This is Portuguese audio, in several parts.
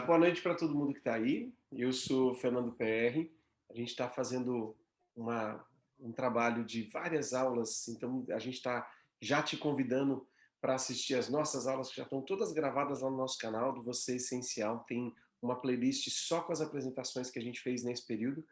Boa noite para todo mundo que está aí. Eu sou Fernando PR. A gente está fazendo um trabalho de várias aulas, então a gente está já te convidando para assistir as nossas aulas, que já estão todas gravadas lá no nosso canal, do Você Essencial. Tem uma playlist só com as apresentações que a gente fez nesse período.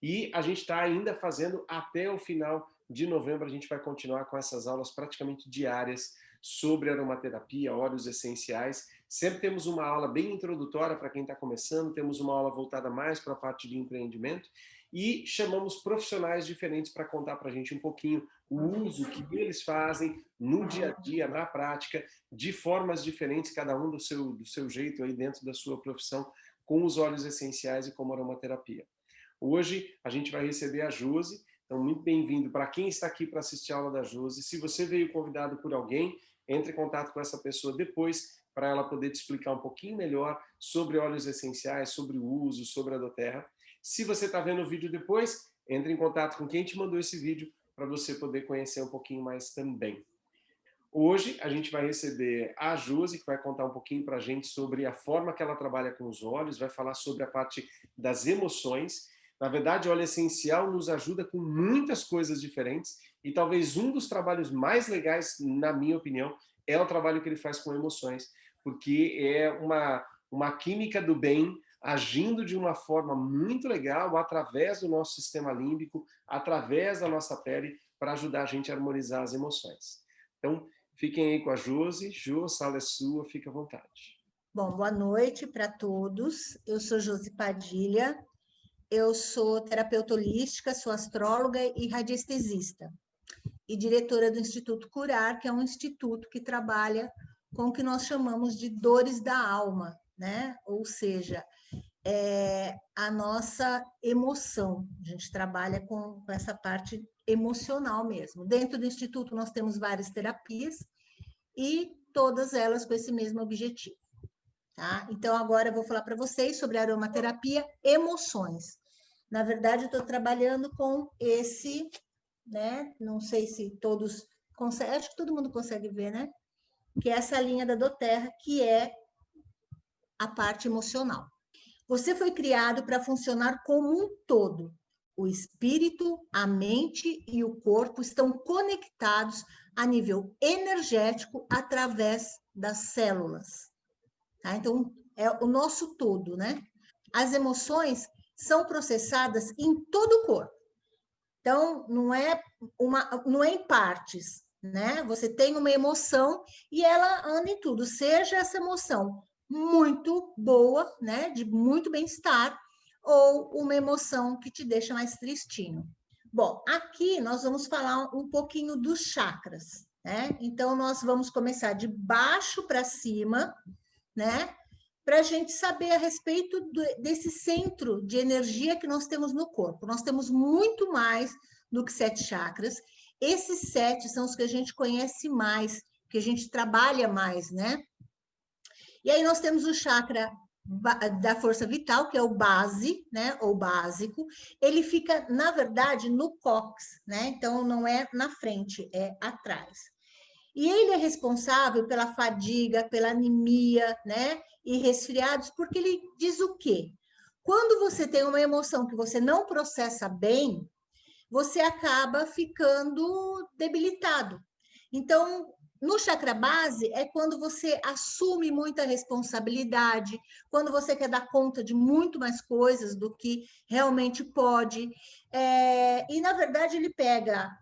E a gente está ainda fazendo até o final de novembro, a gente vai continuar com essas aulas praticamente diárias sobre aromaterapia, óleos essenciais. Sempre temos uma aula bem introdutória para quem está começando, temos uma aula voltada mais para a parte de empreendimento e chamamos profissionais diferentes para contar para a gente um pouquinho o uso que eles fazem no dia a dia, na prática, de formas diferentes, cada um do seu jeito aí dentro da sua profissão, com os óleos essenciais e como aromaterapia. Hoje a gente vai receber a Josi, então muito bem-vindo para quem está aqui para assistir a aula da Josi. Se você veio convidado por alguém, entre em contato com essa pessoa depois para ela poder te explicar um pouquinho melhor sobre óleos essenciais, sobre o uso, sobre a doTERRA. Se você está vendo o vídeo depois, entre em contato com quem te mandou esse vídeo para você poder conhecer um pouquinho mais também. Hoje a gente vai receber a Josi, que vai contar um pouquinho para a gente sobre a forma que ela trabalha com os óleos, vai falar sobre a parte das emoções. Na verdade, o óleo essencial nos ajuda com muitas coisas diferentes e talvez um dos trabalhos mais legais, na minha opinião, é o trabalho que ele faz com emoções, porque é uma química do bem agindo de uma forma muito legal através do nosso sistema límbico, através da nossa pele, para ajudar a gente a harmonizar as emoções. Então, fiquem aí com a Josi. Jô, a sala é sua, fica à vontade. Bom, boa noite para todos. Eu sou Josi Padilha, eu sou terapeuta holística, sou astróloga e radiestesista. E diretora do Instituto Curar, que é um instituto que trabalha com o que nós chamamos de dores da alma, né? Ou seja, a nossa emoção. A gente trabalha com essa parte emocional mesmo. Dentro do Instituto nós temos várias terapias e todas elas com esse mesmo objetivo. Tá? Então, agora eu vou falar para vocês sobre aromaterapia, emoções. Na verdade, eu estou trabalhando com esse, né? Não sei se todos conseguem, acho que todo mundo consegue ver, né? Que é essa linha da doTERRA, que é a parte emocional. Você foi criado para funcionar como um todo. O espírito, a mente e o corpo estão conectados a nível energético através das células. Tá? Então, é o nosso todo, né? As emoções são processadas em todo o corpo. Então, não é em partes, né? Você tem uma emoção e ela anda em tudo, seja essa emoção muito boa, né, de muito bem-estar, ou uma emoção que te deixa mais tristinho. Bom, aqui nós vamos falar um pouquinho dos chakras, né? Então, nós vamos começar de baixo para cima, né? Para a gente saber a respeito desse centro de energia que nós temos no corpo. Nós temos muito mais do que 7 chakras. Esses 7 são os que a gente conhece mais, que a gente trabalha mais, né? E aí nós temos o chakra da força vital, que é o base, né, ou básico. Ele fica, na verdade, no cóccix, né? Então não é na frente, é atrás. E ele é responsável pela fadiga, pela anemia, né? E resfriados, porque ele diz o quê? Quando você tem uma emoção que você não processa bem, você acaba ficando debilitado. Então, no chakra base é quando você assume muita responsabilidade, quando você quer dar conta de muito mais coisas do que realmente pode. E, na verdade, ele pega,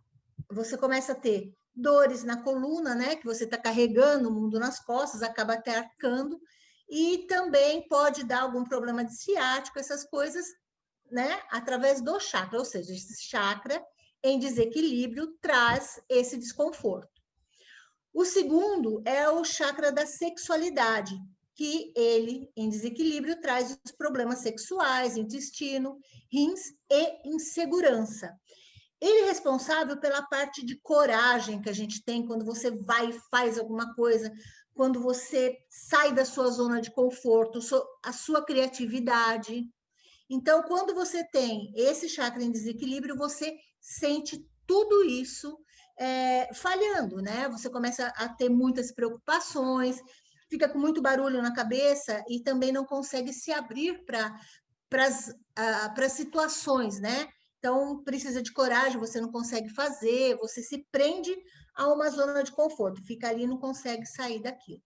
você começa a ter dores na coluna, né? Que você está carregando o mundo nas costas, acaba até arcando, e também pode dar algum problema de ciático, essas coisas, né? Através do chakra, ou seja, esse chakra em desequilíbrio traz esse desconforto. O segundo é o chakra da sexualidade, que ele, em desequilíbrio, traz os problemas sexuais, intestino, rins e insegurança. Ele é responsável pela parte de coragem que a gente tem quando você vai e faz alguma coisa, quando você sai da sua zona de conforto, a sua criatividade. Então, quando você tem esse chakra em desequilíbrio, você sente tudo isso falhando, né? Você começa a ter muitas preocupações, fica com muito barulho na cabeça e também não consegue se abrir para as situações, né? Então, precisa de coragem, você não consegue fazer, você se prende a uma zona de conforto, fica ali e não consegue sair daquilo.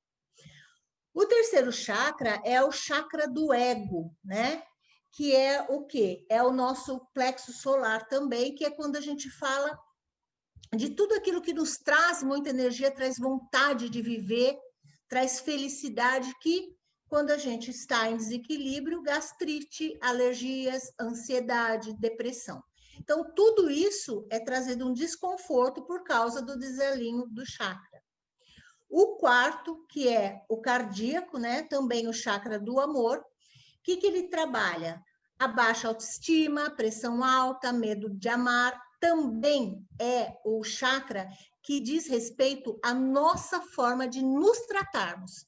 O terceiro chakra é o chakra do ego, né? Que é o quê? É o nosso plexo solar também, que é quando a gente fala de tudo aquilo que nos traz muita energia, traz vontade de viver, traz felicidade, que quando a gente está em desequilíbrio, gastrite, alergias, ansiedade, depressão. Então, tudo isso é trazido um desconforto por causa do desalinho do chakra. O quarto, que é o cardíaco, né? Também o chakra do amor. O que ele trabalha? A baixa autoestima, pressão alta, medo de amar. Também é o chakra que diz respeito à nossa forma de nos tratarmos.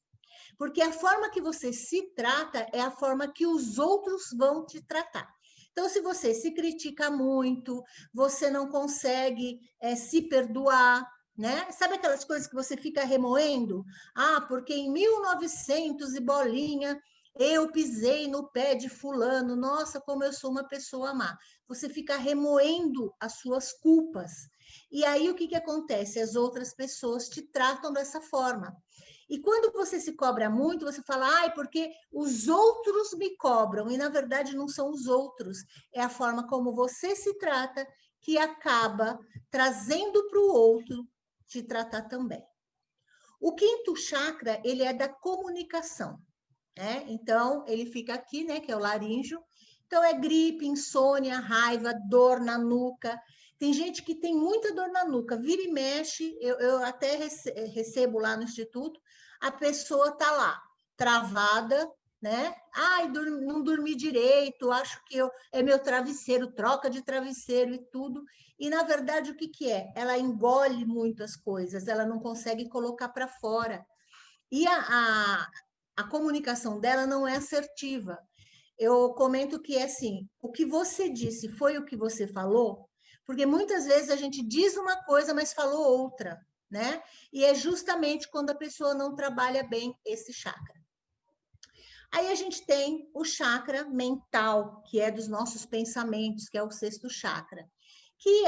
Porque a forma que você se trata é a forma que os outros vão te tratar. Então, se você se critica muito, você não consegue se perdoar, né? Sabe aquelas coisas que você fica remoendo? Ah, porque em 1900 e bolinha eu pisei no pé de fulano, nossa, como eu sou uma pessoa má. Você fica remoendo as suas culpas. E aí o que acontece? As outras pessoas te tratam dessa forma. E quando você se cobra muito, você fala, ai, porque os outros me cobram. E na verdade não são os outros, é a forma como você se trata que acaba trazendo para o outro te tratar também. O quinto chakra, ele é da comunicação, né? Então, ele fica aqui, né, que é o laríngeo. Então, é gripe, insônia, raiva, dor na nuca. Tem gente que tem muita dor na nuca, vira e mexe, eu até recebo lá no instituto, a pessoa tá lá, travada, né? Ai, não dormi direito, acho que é meu travesseiro, troca de travesseiro e tudo. E, na verdade, o que é? Ela engole muito as coisas, ela não consegue colocar para fora. E a comunicação dela não é assertiva. Eu comento que é assim, o que você disse foi o que você falou, porque muitas vezes a gente diz uma coisa, mas falou outra, né? E é justamente quando a pessoa não trabalha bem esse chakra. Aí a gente tem o chakra mental, que é dos nossos pensamentos, que é o sexto chakra, que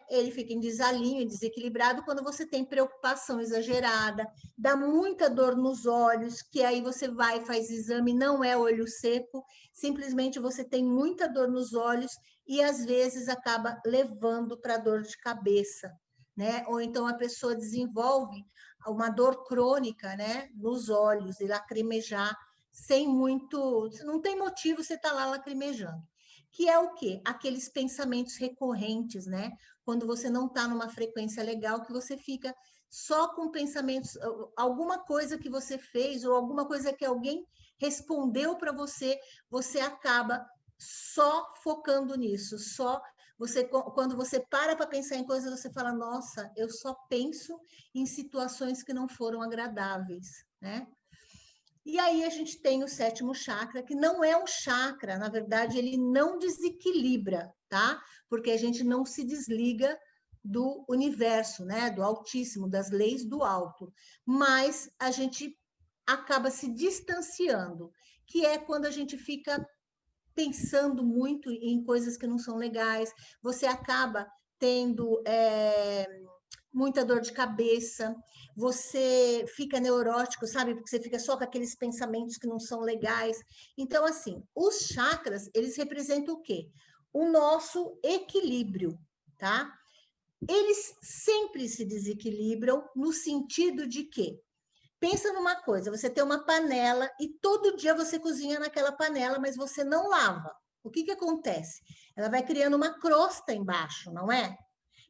ele fica em desalinho, em desequilibrado quando você tem preocupação exagerada, dá muita dor nos olhos, que aí você vai e faz exame, não é olho seco, simplesmente você tem muita dor nos olhos e às vezes acaba levando para dor de cabeça, né? Ou então a pessoa desenvolve uma dor crônica, né, nos olhos e lacrimejar sem muito, não tem motivo você estar lá lacrimejando. Que é o quê? Aqueles pensamentos recorrentes, né? Quando você não está numa frequência legal, que você fica só com pensamentos, alguma coisa que você fez ou alguma coisa que alguém respondeu para você, você acaba só focando nisso, só você, quando você para pensar em coisas, você fala, nossa, eu só penso em situações que não foram agradáveis, né? E aí a gente tem o sétimo chakra, que não é um chakra, na verdade, ele não desequilibra, tá? Porque a gente não se desliga do universo, né? Do Altíssimo, das leis do alto. Mas a gente acaba se distanciando, que é quando a gente fica pensando muito em coisas que não são legais, você acaba tendo muita dor de cabeça, você fica neurótico, sabe? Porque você fica só com aqueles pensamentos que não são legais. Então, assim, os chakras, eles representam o quê? O nosso equilíbrio, tá? Eles sempre se desequilibram no sentido de que, pensa numa coisa, você tem uma panela e todo dia você cozinha naquela panela, mas você não lava. O que acontece? Ela vai criando uma crosta embaixo, não é?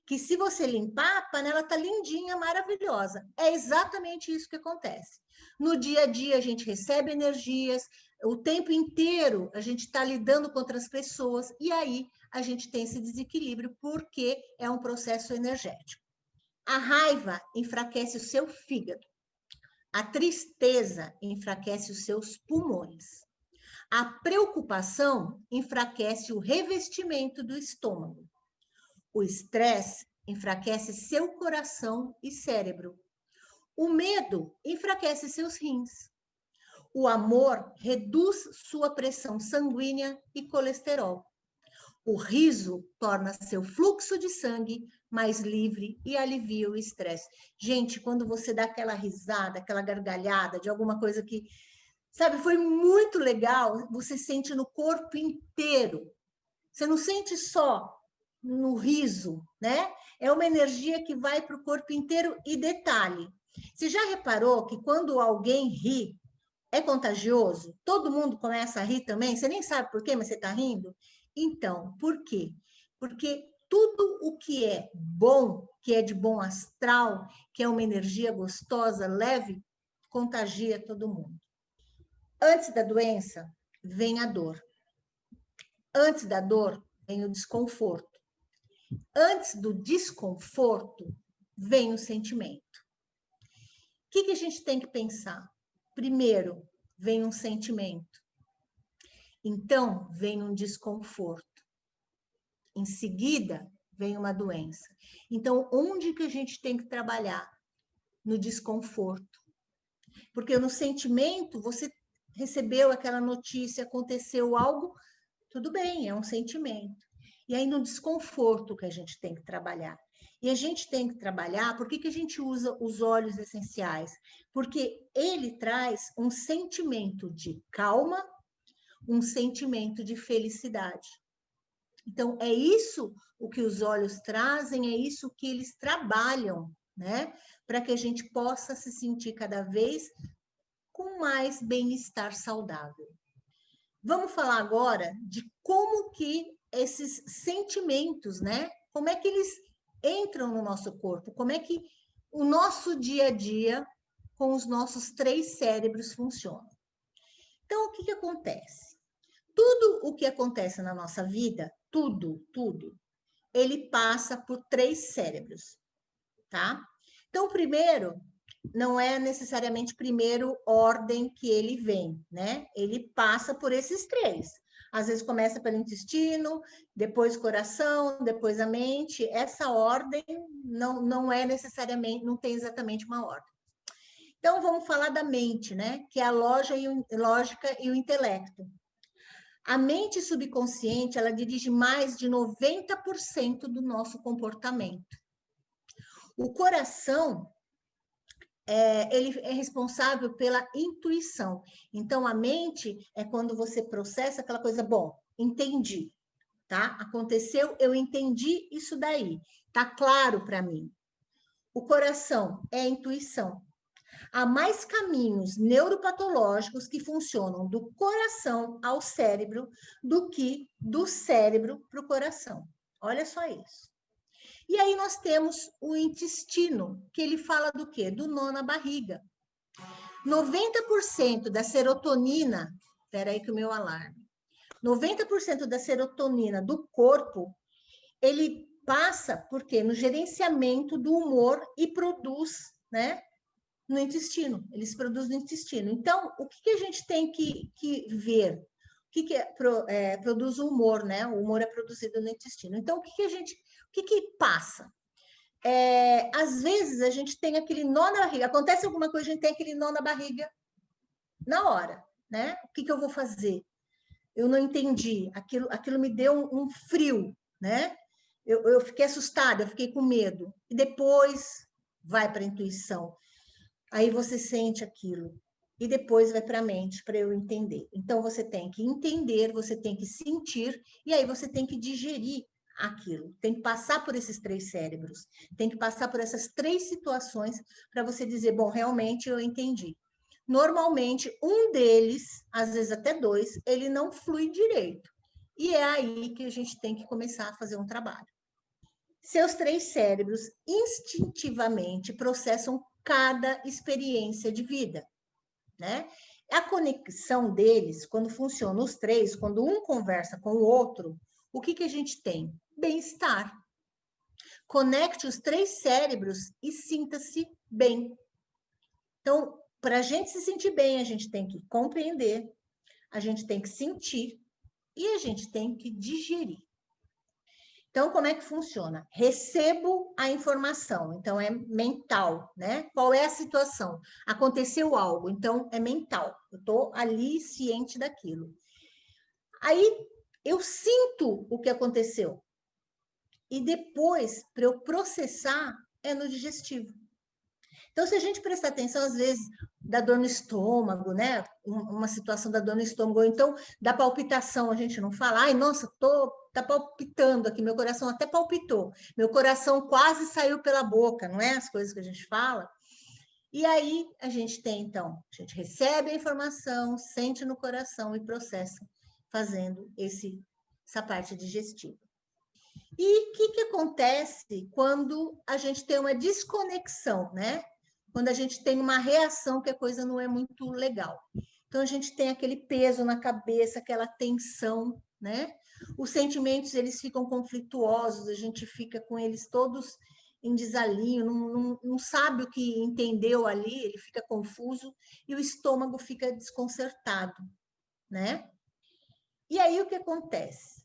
Que se você limpar, a panela está lindinha, maravilhosa. É exatamente isso que acontece. No dia a dia, a gente recebe energias, o tempo inteiro a gente está lidando com outras pessoas, e aí a gente tem esse desequilíbrio, porque é um processo energético. A raiva enfraquece o seu fígado. A tristeza enfraquece os seus pulmões. A preocupação enfraquece o revestimento do estômago. O estresse enfraquece seu coração e cérebro. O medo enfraquece seus rins. O amor reduz sua pressão sanguínea e colesterol. O riso torna seu fluxo de sangue mais livre e alivia o estresse. Gente, quando você dá aquela risada, aquela gargalhada de alguma coisa que, sabe, foi muito legal, você sente no corpo inteiro. Você não sente só no riso, né? É uma energia que vai para o corpo inteiro. E detalhe, você já reparou que quando alguém ri, é contagioso? Todo mundo começa a rir também? Você nem sabe por quê, mas você está rindo? Então, por quê? Porque tudo o que é bom, que é de bom astral, que é uma energia gostosa, leve, contagia todo mundo. Antes da doença, vem a dor. Antes da dor, vem o desconforto. Antes do desconforto, vem o sentimento. O que a gente tem que pensar? Primeiro, vem um sentimento. Então, vem um desconforto. Em seguida, vem uma doença. Então, onde que a gente tem que trabalhar? No desconforto. Porque no sentimento, você recebeu aquela notícia, aconteceu algo, tudo bem, é um sentimento. E aí, no desconforto que a gente tem que trabalhar. E a gente tem que trabalhar, por que a gente usa os óleos essenciais? Porque ele traz um sentimento de calma, um sentimento de felicidade. Então, é isso o que os óleos trazem, é isso que eles trabalham, né? Para que a gente possa se sentir cada vez com mais bem-estar saudável. Vamos falar agora de como que esses sentimentos, né? Como é que eles entram no nosso corpo? Como é que o nosso dia a dia com os nossos 3 cérebros funciona? Então, o que acontece? Tudo o que acontece na nossa vida, tudo, ele passa por 3 cérebros, tá? Então, primeiro, não é necessariamente primeiro ordem que ele vem, né? Ele passa por esses 3. Às vezes começa pelo intestino, depois coração, depois a mente. Essa ordem não é necessariamente, não tem exatamente uma ordem. Então, vamos falar da mente, né? Que é a lógica e o intelecto. A mente subconsciente, ela dirige mais de 90% do nosso comportamento. O coração, ele é responsável pela intuição. Então, a mente é quando você processa aquela coisa, bom, entendi, tá? Aconteceu, eu entendi isso daí, tá claro para mim. O coração é a intuição. Há mais caminhos neuropatológicos que funcionam do coração ao cérebro do que do cérebro para o coração. Olha só isso. E aí nós temos o intestino, que ele fala do quê? Do nó na barriga. 90% da serotonina, espera aí que o meu alarme, 90% da serotonina do corpo, ele passa, por quê? No gerenciamento do humor e produz, né? No intestino, eles produzem no intestino. Então, o que a gente tem que ver? O que produz o humor, né? O humor é produzido no intestino. Então, o que passa? Às vezes, a gente tem aquele nó na barriga. Acontece alguma coisa, a gente tem aquele nó na barriga na hora, né? O que eu vou fazer? Eu não entendi. Aquilo me deu um frio, né? Eu fiquei assustada, eu fiquei com medo. E depois vai para a intuição. Aí você sente aquilo e depois vai para a mente para eu entender. Então você tem que entender, você tem que sentir e aí você tem que digerir aquilo. Tem que passar por esses 3 cérebros, tem que passar por essas 3 situações para você dizer, bom, realmente eu entendi. Normalmente um deles, às vezes até 2, ele não flui direito. E é aí que a gente tem que começar a fazer um trabalho. Seus 3 cérebros instintivamente processam cada experiência de vida, né? A conexão deles, quando funciona os 3, quando um conversa com o outro, o que a gente tem? Bem-estar. Conecte os 3 cérebros e sinta-se bem. Então, para a gente se sentir bem, a gente tem que compreender, a gente tem que sentir e a gente tem que digerir. Então, como é que funciona? Recebo a informação, então é mental, né? Qual é a situação? Aconteceu algo, então é mental. Eu estou ali ciente daquilo. Aí eu sinto o que aconteceu. E depois, para eu processar, é no digestivo. Então, se a gente prestar atenção, às vezes, da dor no estômago, né? Uma situação da dor no estômago, ou então da palpitação, a gente não fala, ai, nossa, tá palpitando aqui, meu coração até palpitou, meu coração quase saiu pela boca, não é? As coisas que a gente fala. E aí a gente tem, então, a gente recebe a informação, sente no coração e processa, fazendo essa parte digestiva. E o que acontece quando a gente tem uma desconexão, né? Quando a gente tem uma reação que a coisa não é muito legal. Então, a gente tem aquele peso na cabeça, aquela tensão, né? Os sentimentos, eles ficam conflituosos, a gente fica com eles todos em desalinho, não sabe o que entendeu ali, ele fica confuso e o estômago fica desconcertado, né? E aí, o que acontece?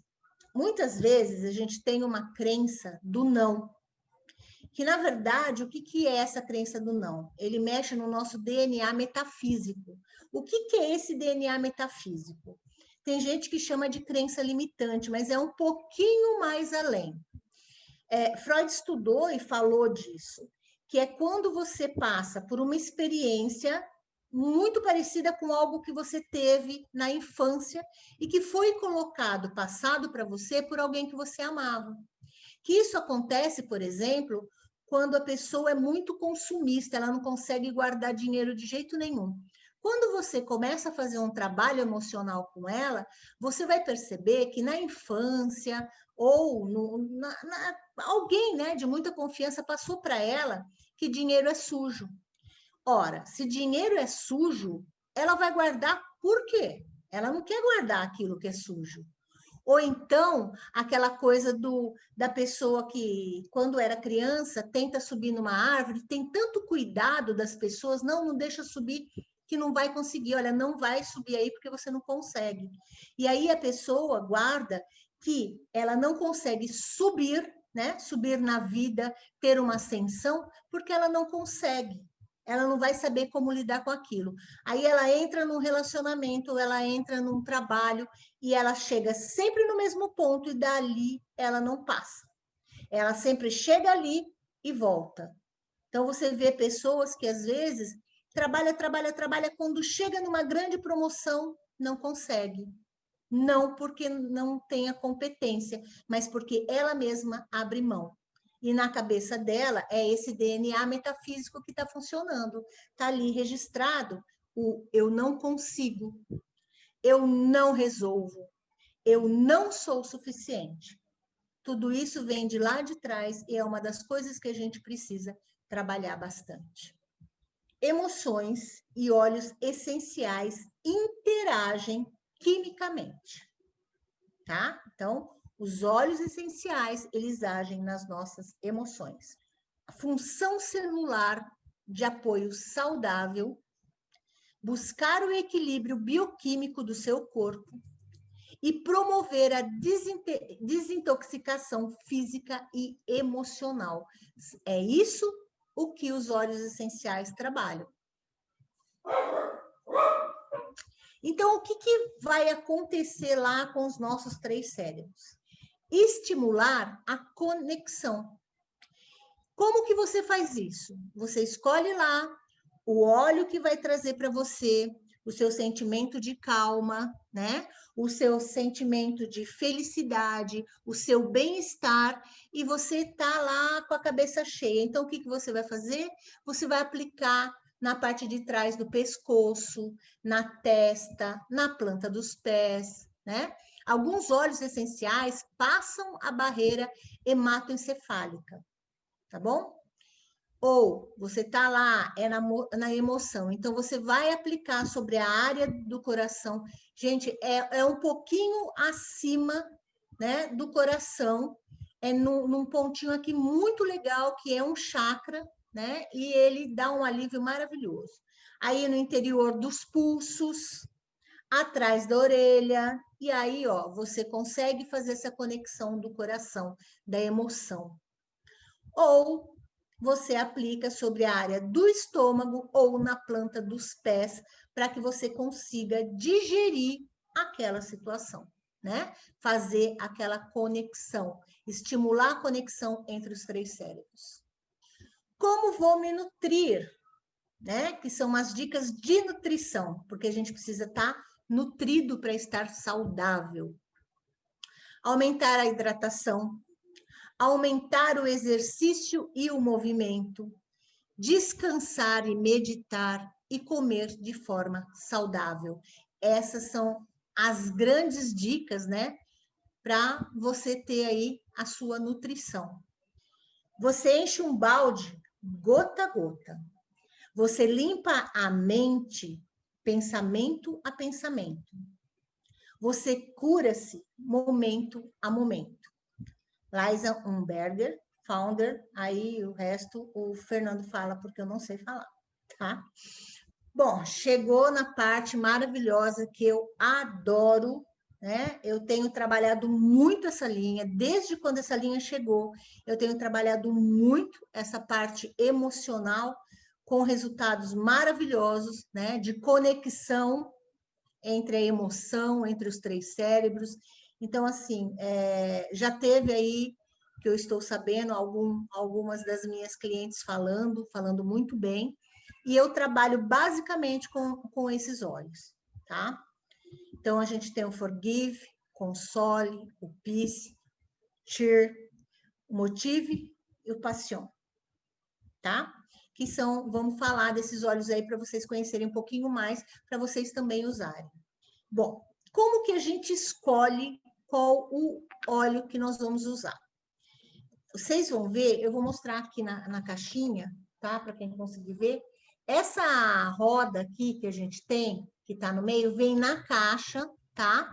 Muitas vezes a gente tem uma crença do não, que na verdade, o que é essa crença do não? Ele mexe no nosso DNA metafísico. O que é esse DNA metafísico? Tem gente que chama de crença limitante, mas é um pouquinho mais além. Freud estudou e falou disso, que é quando você passa por uma experiência muito parecida com algo que você teve na infância e que foi colocado, passado para você por alguém que você amava. Que isso acontece, por exemplo, quando a pessoa é muito consumista, ela não consegue guardar dinheiro de jeito nenhum. Quando você começa a fazer um trabalho emocional com ela, você vai perceber que na infância ou alguém, né, de muita confiança passou para ela que dinheiro é sujo. Ora, se dinheiro é sujo, ela vai guardar por quê? Ela não quer guardar aquilo que é sujo. Ou então, aquela coisa da pessoa que, quando era criança, tenta subir numa árvore, tem tanto cuidado das pessoas, não deixa subir, que não vai conseguir. Olha, não vai subir aí porque você não consegue. E aí a pessoa guarda que ela não consegue subir, né? Subir na vida, ter uma ascensão, porque ela não consegue. Ela não vai saber como lidar com aquilo. Aí ela entra num relacionamento, ela entra num trabalho, e ela chega sempre no mesmo ponto e dali ela não passa. Ela sempre chega ali e volta. Então você vê pessoas que às vezes trabalha, quando chega numa grande promoção, não consegue. Não porque não tenha competência, mas porque ela mesma abre mão. E na cabeça dela é esse DNA metafísico que está funcionando. Está ali registrado o eu não consigo, eu não resolvo, eu não sou suficiente. Tudo isso vem de lá de trás e é uma das coisas que a gente precisa trabalhar bastante. Emoções e óleos essenciais interagem quimicamente, tá? Então, os óleos essenciais, eles agem nas nossas emoções. A função celular de apoio saudável, buscar o equilíbrio bioquímico do seu corpo, e promover a desintoxicação física e emocional. É isso o que os óleos essenciais trabalham. Então, o que vai acontecer lá com os nossos 3 cérebros? Estimular a conexão. Como que você faz isso? Você escolhe lá o óleo que vai trazer para você o seu sentimento de calma, né? O seu sentimento de felicidade, o seu bem-estar, e você tá lá com a cabeça cheia. Então, o que você vai fazer? Você vai aplicar na parte de trás do pescoço, na testa, na planta dos pés, né? Alguns óleos essenciais passam a barreira hematoencefálica, tá bom? Ou você está lá, na emoção, então você vai aplicar sobre a área do coração. Gente, é um pouquinho acima, né, do coração, num pontinho aqui muito legal, que é um chakra, né, e ele dá um alívio maravilhoso. Aí no interior dos pulsos, atrás da orelha, e aí, ó, você consegue fazer essa conexão do coração, da emoção. Ou você aplica sobre a área do estômago ou na planta dos pés, para que você consiga digerir aquela situação, né? Fazer aquela conexão, estimular a conexão entre os 3 cérebros. Como vou me nutrir, né? Que são as dicas de nutrição, porque a gente precisa estar nutrido para estar saudável. Aumentar a hidratação, aumentar o exercício e o movimento, descansar e meditar e comer de forma saudável. Essas são as grandes dicas, né, para você ter aí a sua nutrição. Você enche um balde gota a gota. Você limpa a mente, pensamento a pensamento. Você cura-se momento a momento. Liza Umberger, founder, aí o resto o Fernando fala, porque eu não sei falar, tá? Bom, chegou na parte maravilhosa que eu adoro, né? Eu tenho trabalhado muito essa linha, desde quando essa linha chegou, eu tenho trabalhado muito essa parte emocional, com resultados maravilhosos, né? De conexão entre a emoção, entre os 3 cérebros. Então, assim, já teve aí, que eu estou sabendo, algumas das minhas clientes falando muito bem, e eu trabalho basicamente com esses olhos, tá? Então, a gente tem o Forgive, Console, o Peace, Cheer, o Motive e o Passion, tá? Que são, vamos falar desses olhos aí para vocês conhecerem um pouquinho mais, para vocês também usarem. Bom, como que a gente escolhe qual o óleo que nós vamos usar? Vocês vão ver, eu vou mostrar aqui na caixinha, tá? Para quem conseguir ver. Essa roda aqui que a gente tem, que está no meio, vem na caixa, tá?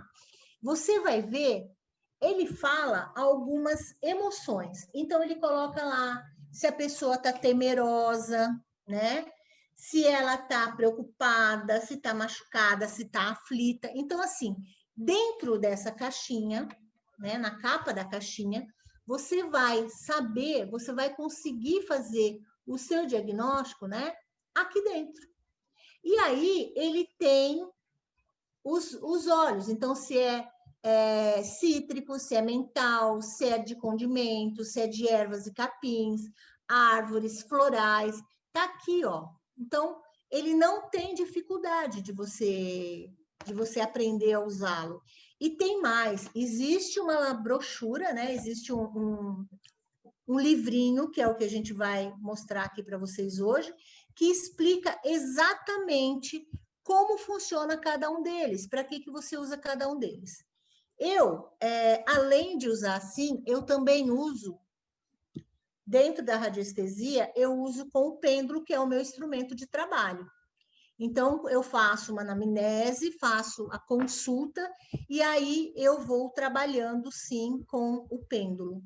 Você vai ver, ele fala algumas emoções. Então, ele coloca lá se a pessoa está temerosa, né? Se ela está preocupada, se está machucada, se está aflita. Então, assim, dentro dessa caixinha, né, na capa da caixinha, você vai saber, você vai conseguir fazer o seu diagnóstico, né, aqui dentro. E aí, ele tem os óleos. Então, se é cítrico, se é mental, se é de condimento, se é de ervas e capins, árvores, florais, tá aqui, ó. Então, ele não tem dificuldade de você aprender a usá-lo. E tem mais, existe uma brochura, né? Existe um livrinho, que é o que a gente vai mostrar aqui para vocês hoje, que explica exatamente como funciona cada um deles, para que você usa cada um deles. Eu, além de usar assim, eu também uso, dentro da radiestesia, eu uso com o pêndulo, que é o meu instrumento de trabalho. Então, eu faço uma anamnese, faço a consulta, e aí eu vou trabalhando, sim, com o pêndulo.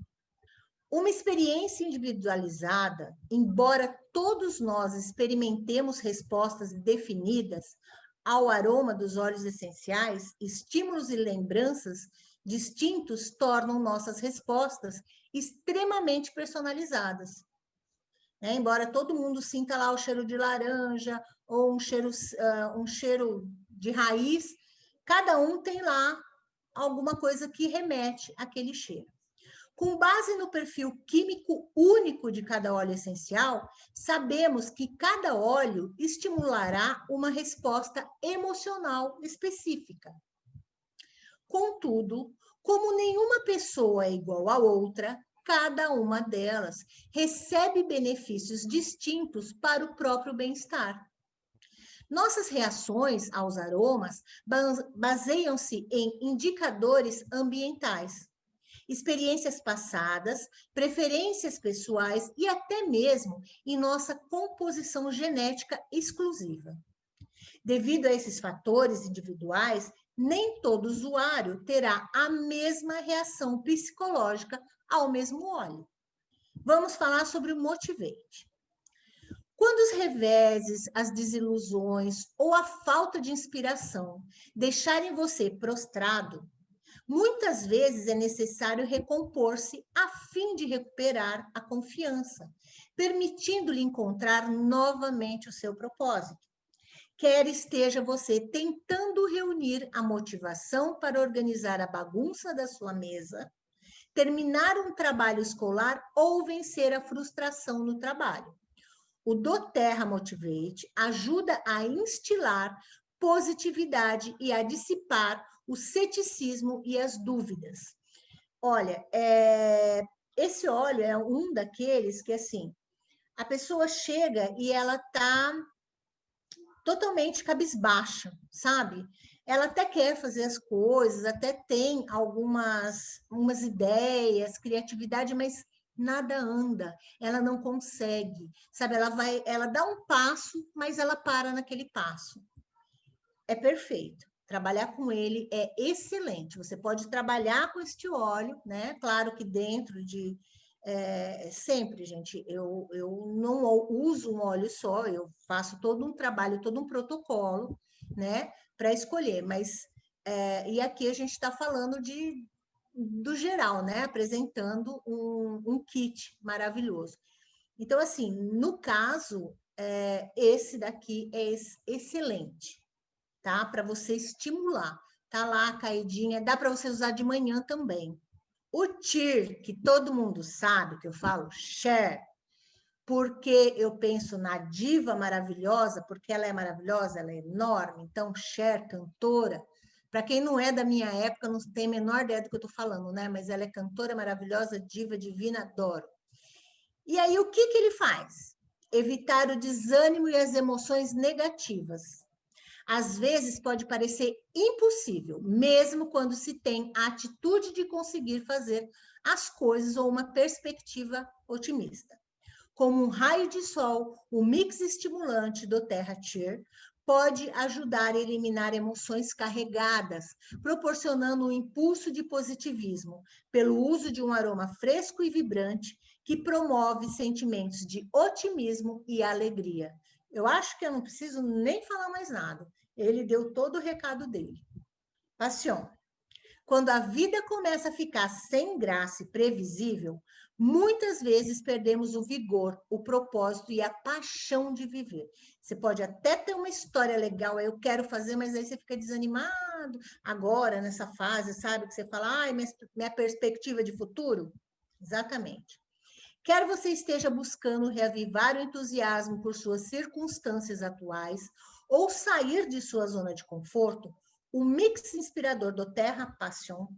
Uma experiência individualizada, embora todos nós experimentemos respostas definidas ao aroma dos óleos essenciais, estímulos e lembranças distintos tornam nossas respostas extremamente personalizadas. Embora todo mundo sinta lá o cheiro de laranja ou um cheiro de raiz, cada um tem lá alguma coisa que remete àquele cheiro. Com base no perfil químico único de cada óleo essencial, sabemos que cada óleo estimulará uma resposta emocional específica. Contudo, como nenhuma pessoa é igual à outra, cada uma delas recebe benefícios distintos para o próprio bem-estar. Nossas reações aos aromas baseiam-se em indicadores ambientais, experiências passadas, preferências pessoais e até mesmo em nossa composição genética exclusiva. Devido a esses fatores individuais, nem todo usuário terá a mesma reação psicológica ao mesmo óleo. Vamos falar sobre o Motivate. Quando os reveses, as desilusões ou a falta de inspiração deixarem você prostrado, muitas vezes é necessário recompor-se a fim de recuperar a confiança, permitindo-lhe encontrar novamente o seu propósito. Quer esteja você tentando reunir a motivação para organizar a bagunça da sua mesa, terminar um trabalho escolar ou vencer a frustração no trabalho. O doTERRA Motivate ajuda a instilar positividade e a dissipar o ceticismo e as dúvidas. Olha, esse óleo é um daqueles que, assim, a pessoa chega e ela está totalmente cabisbaixa, sabe? Ela até quer fazer as coisas, até tem umas ideias, criatividade, mas nada anda, ela não consegue, sabe? Ela dá um passo, mas ela para naquele passo. É perfeito. Trabalhar com ele é excelente. Você pode trabalhar com este óleo, né? Claro que dentro de sempre, gente, eu não uso um óleo só, eu faço todo um trabalho, todo um protocolo, né, para escolher, mas e aqui a gente está falando do geral, né, apresentando um kit maravilhoso. Então, assim, no caso, esse daqui é excelente, tá? Para você estimular. Tá lá a caidinha, dá para você usar de manhã também. O TIR, que todo mundo sabe, que eu falo Cher, porque eu penso na diva maravilhosa, porque ela é maravilhosa, ela é enorme, então Cher, cantora. Para quem não é da minha época, não tem a menor ideia do que eu estou falando, né? Mas ela é cantora maravilhosa, diva divina, adoro. E aí, o que ele faz? Evitar o desânimo e as emoções negativas. Às vezes pode parecer impossível, mesmo quando se tem a atitude de conseguir fazer as coisas ou uma perspectiva otimista. Como um raio de sol, o mix estimulante do Terra Cheer pode ajudar a eliminar emoções carregadas, proporcionando um impulso de positivismo, pelo uso de um aroma fresco e vibrante que promove sentimentos de otimismo e alegria. Eu acho que eu não preciso nem falar mais nada. Ele deu todo o recado dele. Passion. Quando a vida começa a ficar sem graça e previsível, muitas vezes perdemos o vigor, o propósito e a paixão de viver. Você pode até ter uma história legal, eu quero fazer, mas aí você fica desanimado agora, nessa fase, sabe? Que você fala, ai, minha perspectiva de futuro. Exatamente. Quer você esteja buscando reavivar o entusiasmo por suas circunstâncias atuais ou sair de sua zona de conforto, o mix inspirador do Terra Passion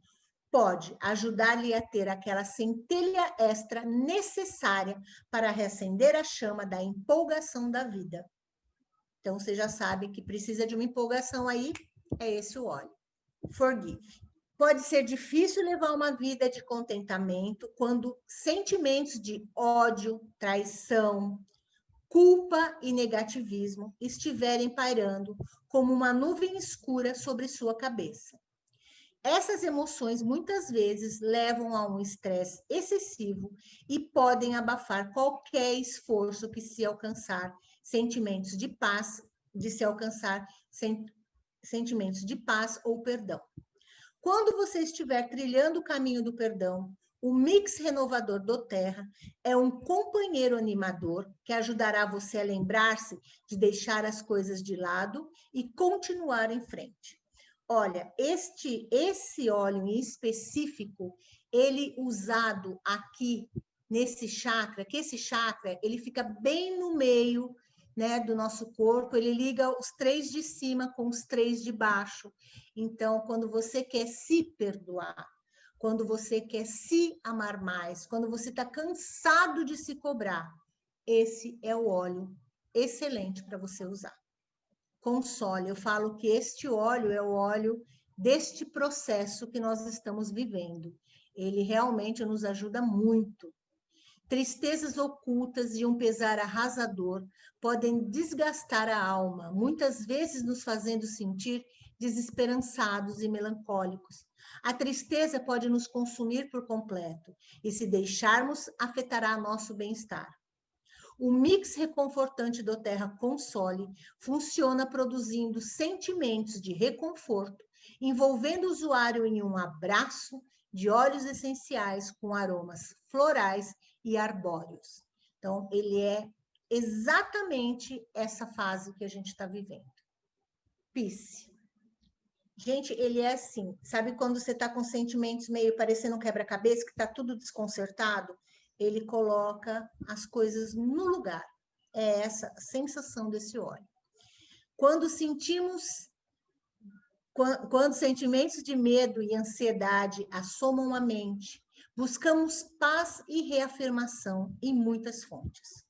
pode ajudar-lhe a ter aquela centelha extra necessária para reacender a chama da empolgação da vida. Então, você já sabe que precisa de uma empolgação aí, é esse o óleo. Forgive. Pode ser difícil levar uma vida de contentamento quando sentimentos de ódio, traição, culpa e negativismo estiverem pairando como uma nuvem escura sobre sua cabeça. Essas emoções muitas vezes levam a um estresse excessivo e podem abafar qualquer esforço que se alcançar sentimentos de paz, de se alcançar sentimentos de paz ou perdão. Quando você estiver trilhando o caminho do perdão, o mix renovador do Terra é um companheiro animador que ajudará você a lembrar-se de deixar as coisas de lado e continuar em frente. Olha, esse óleo em específico, ele usado aqui nesse chakra, que esse chakra, ele fica bem no meio, né, do nosso corpo, ele liga os 3 de cima com os 3 de baixo. Então, quando você quer se perdoar, quando você quer se amar mais, quando você está cansado de se cobrar, esse é o óleo excelente para você usar. Console, eu falo que este óleo é o óleo deste processo que nós estamos vivendo. Ele realmente nos ajuda muito. Tristezas ocultas e um pesar arrasador podem desgastar a alma, muitas vezes nos fazendo sentir desesperançados e melancólicos. A tristeza pode nos consumir por completo e, se deixarmos, afetará nosso bem-estar. O mix reconfortante do Terra Console funciona produzindo sentimentos de reconforto, envolvendo o usuário em um abraço de óleos essenciais com aromas florais e arbóreos. Então, ele é exatamente essa fase que a gente está vivendo. Peace. Gente, ele é assim, sabe quando você está com sentimentos meio parecendo um quebra-cabeça, que está tudo desconcertado? Ele coloca as coisas no lugar. É essa a sensação desse óleo. Quando sentimentos de medo e ansiedade assomam a mente, buscamos paz e reafirmação em muitas fontes.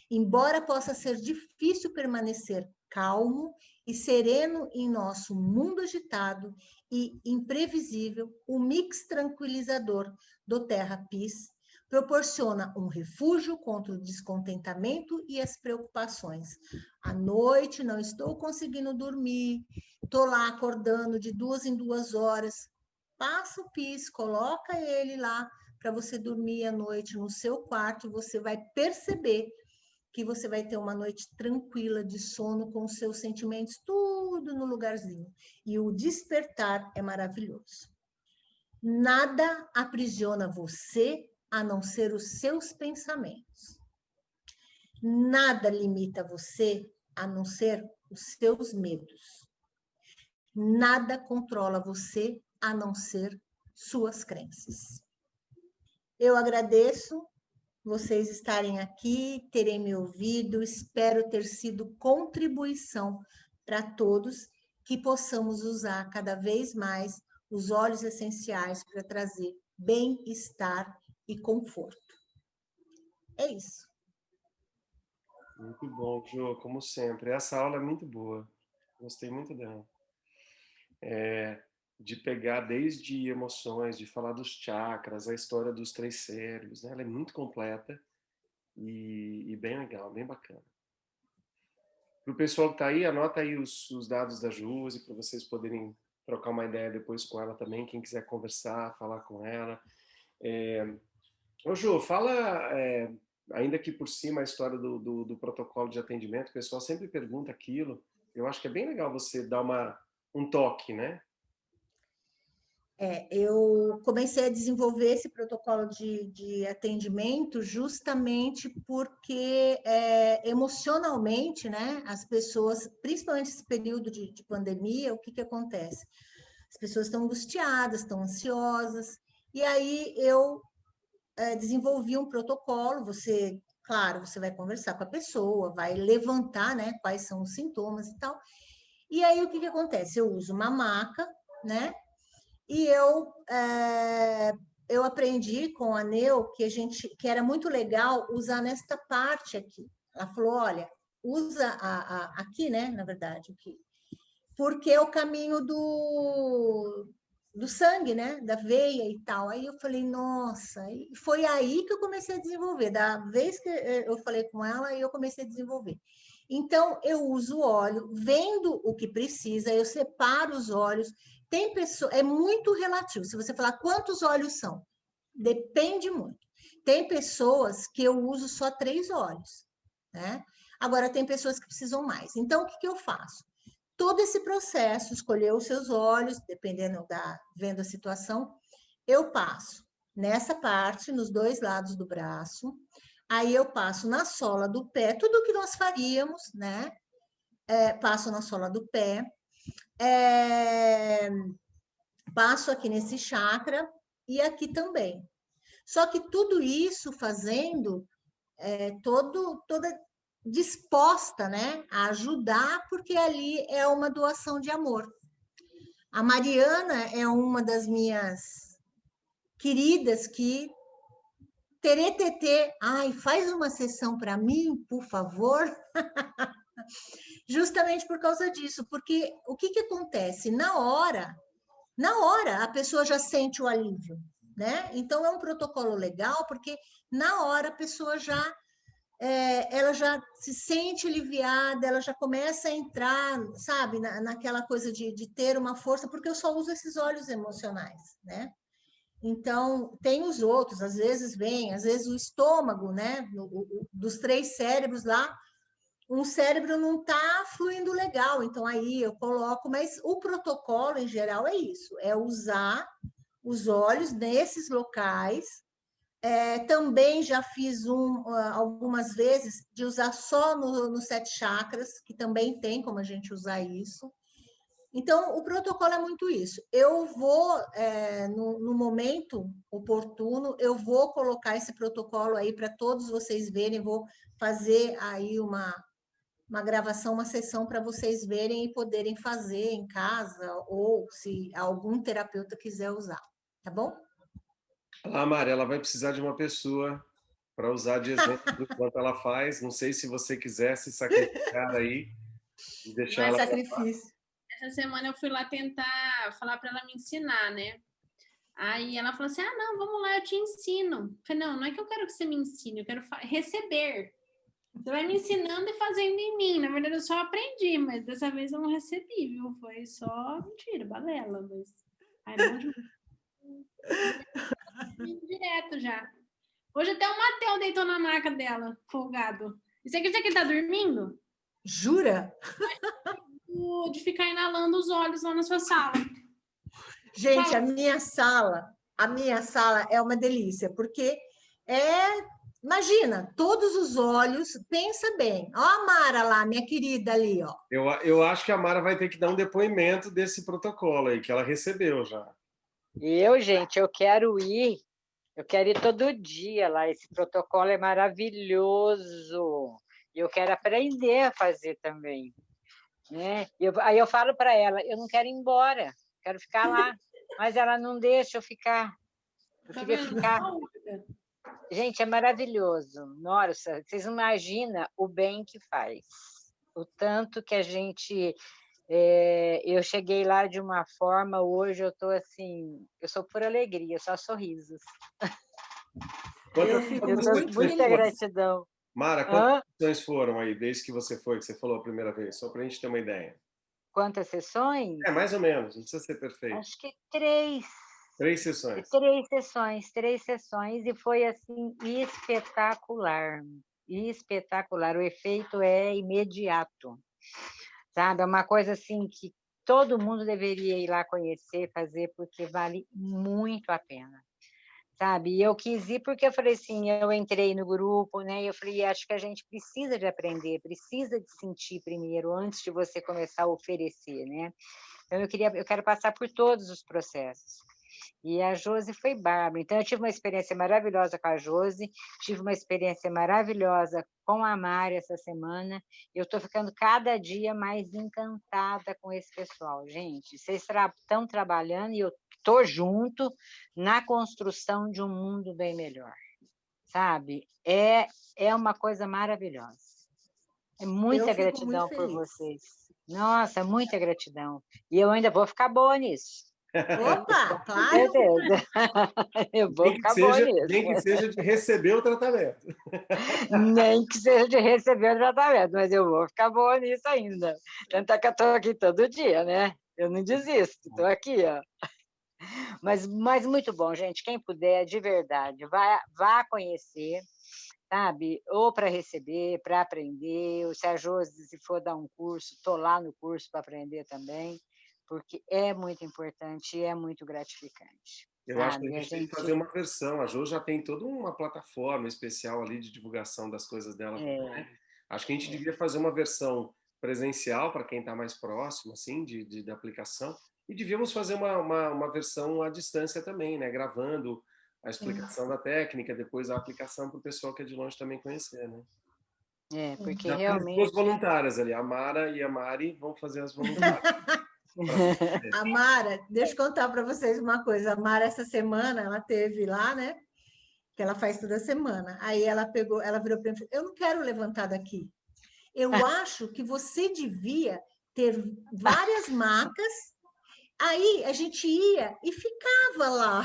Embora possa ser difícil permanecer calmo e sereno em nosso mundo agitado e imprevisível, o mix tranquilizador do Terra Peace proporciona um refúgio contra o descontentamento e as preocupações. À noite não estou conseguindo dormir, estou lá acordando de 2 em 2 horas. Passa o Peace, coloca ele lá para você dormir à noite no seu quarto, você vai perceber que você vai ter uma noite tranquila de sono com os seus sentimentos tudo no lugarzinho. E o despertar é maravilhoso. Nada aprisiona você a não ser os seus pensamentos. Nada limita você a não ser os seus medos. Nada controla você a não ser suas crenças. Eu agradeço vocês estarem aqui, terem me ouvido, espero ter sido contribuição para todos, que possamos usar cada vez mais os óleos essenciais para trazer bem-estar e conforto. É isso. Muito bom, Jo, como sempre. Essa aula é muito boa. Gostei muito dela. De pegar desde emoções, de falar dos chakras, a história dos 3 cérebros, né? Ela é muito completa e bem legal, bem bacana. Para o pessoal que está aí, anota aí os dados da Josi, para vocês poderem trocar uma ideia depois com ela também, quem quiser conversar, falar com ela. Ô Jô, fala, ainda que por cima, a história do protocolo de atendimento, o pessoal sempre pergunta aquilo, eu acho que é bem legal você dar um toque, né? Eu comecei a desenvolver esse protocolo de atendimento justamente porque emocionalmente, né, as pessoas, principalmente nesse período de pandemia, o que acontece? As pessoas estão angustiadas, estão ansiosas, e aí eu desenvolvi um protocolo, claro, você vai conversar com a pessoa, vai levantar, né, quais são os sintomas e tal, e aí o que acontece? Eu uso uma maca, né, e eu aprendi com a Neu que era muito legal usar nesta parte aqui. Ela falou, olha, usa aqui, né? Na verdade, aqui, porque é o caminho do sangue, né? Da veia e tal. Aí eu falei, nossa, e foi aí que eu comecei a desenvolver. Da vez que eu falei com ela, eu comecei a desenvolver. Então, eu uso o óleo, vendo o que precisa, eu separo os óleos. Tem pessoa, é muito relativo. Se você falar quantos óleos são, depende muito. Tem pessoas que eu uso só 3 óleos, né? Agora, tem pessoas que precisam mais. Então, o que eu faço? Todo esse processo, escolher os seus óleos, dependendo vendo a situação, eu passo nessa parte, nos 2 lados do braço, aí eu passo na sola do pé, tudo o que nós faríamos, né? Passo na sola do pé, passo aqui nesse chakra e aqui também. Só que tudo isso fazendo toda disposta, né, a ajudar, porque ali é uma doação de amor. A Mariana é uma das minhas queridas que teretetê, faz uma sessão para mim, por favor. Justamente por causa disso, porque o que acontece? Na hora, a pessoa já sente o alívio, né? Então, é um protocolo legal, porque na hora a pessoa ela já se sente aliviada, ela já começa a entrar, sabe, naquela coisa de ter uma força, porque eu só uso esses óleos emocionais, né? Então, tem os outros, às vezes vem, às vezes o estômago, né? Dos 3 cérebros lá, um cérebro não está fluindo legal, então aí eu coloco, mas o protocolo em geral é isso, é usar os olhos nesses locais. Também já fiz algumas vezes de usar só nos 7 chakras, que também tem como a gente usar isso. Então, o protocolo é muito isso. Eu vou, no momento oportuno, eu vou colocar esse protocolo aí para todos vocês verem, vou fazer aí uma gravação, uma sessão para vocês verem e poderem fazer em casa, ou se algum terapeuta quiser usar, tá bom? A Mari, ela vai precisar de uma pessoa para usar de exemplo do quanto ela faz. Não sei se você quiser se sacrificar aí e deixar ela. Sacrifício. Essa semana eu fui lá tentar falar para ela me ensinar, né? Aí ela falou assim: ah, não, vamos lá, eu te ensino. Eu falei: não, não é que eu quero que você me ensine, eu quero receber. Você vai me ensinando e fazendo em mim. Na verdade, eu só aprendi, mas dessa vez eu não recebi, viu? Foi só mentira, balela. Mas... Ai, não, direto já. Hoje até o Matheus deitou na maca dela, folgado. E você acredita que ele tá dormindo? Jura? De ficar inalando os olhos lá na sua sala. Gente, a minha sala é uma delícia, porque imagina, todos os olhos, pensa bem. Ó a Mara lá, minha querida ali, ó. Eu acho que a Mara vai ter que dar um depoimento desse protocolo aí, que ela recebeu já. Gente, eu quero ir todo dia lá, esse protocolo é maravilhoso, e eu quero aprender a fazer também, né? Aí eu falo para ela, eu não quero ir embora, quero ficar lá, mas ela não deixa eu ficar, eu queria ficar. Gente, é maravilhoso, nossa, vocês não imaginam o bem que faz, o tanto que a gente... eu cheguei lá de uma forma, hoje eu estou assim, eu sou por alegria, só sorrisos. Eu fico muito muita gratidão. Mara, quantas sessões foram aí, desde que você foi, que você falou a primeira vez? Só para a gente ter uma ideia. Quantas sessões? Mais ou menos, não precisa ser perfeito. Acho que 3. 3 sessões. 3 sessões, e foi assim, espetacular. Espetacular, o efeito é imediato. Sabe? É uma coisa assim que todo mundo deveria ir lá conhecer, fazer, porque vale muito a pena, sabe? E eu quis ir porque eu falei assim, eu entrei no grupo, né? E eu falei, acho que a gente precisa de aprender, precisa de sentir primeiro, antes de você começar a oferecer, né? Então, eu quero passar por todos os processos. E a Josi foi bárbara. Então, eu tive uma experiência maravilhosa com a Josi, tive uma experiência maravilhosa com a Mari essa semana. Eu estou ficando cada dia mais encantada com esse pessoal. Gente, vocês estão trabalhando e eu estou junto na construção de um mundo bem melhor. Sabe? É uma coisa maravilhosa. É muita gratidão por vocês. Nossa, muita gratidão. E eu ainda vou ficar boa nisso. Opa, claro! Certeza. Eu vou ficar boa nisso. Nem que seja de receber o tratamento. Nem que seja de receber o tratamento, mas eu vou ficar boa nisso ainda. Tanto é que eu estou aqui todo dia, né? Eu não desisto, estou aqui, ó. Mas muito bom, gente. Quem puder, de verdade, vá conhecer, sabe? Ou para receber, para aprender, ou se a Josi, se for dar um curso, estou lá no curso para aprender também, porque é muito importante e é muito gratificante. Eu acho que a gente tem que fazer uma versão. A Jo já tem toda uma plataforma especial ali de divulgação das coisas dela. Né? Acho que a gente devia fazer uma versão presencial para quem está mais próximo, assim, da aplicação, e devíamos fazer uma versão à distância também, né? Gravando a explicação da técnica, depois a aplicação para o pessoal que é de longe também conhecer, né? Porque já realmente... temos 2 voluntárias ali, a Mara e a Mari vão fazer as voluntárias. A Mara, deixa eu contar para vocês uma coisa. A Mara, essa semana, ela teve lá, né? Que ela faz toda semana. Aí ela virou para mim e falou: eu não quero levantar daqui. Eu acho que você devia ter várias macas. Aí a gente ia e ficava lá.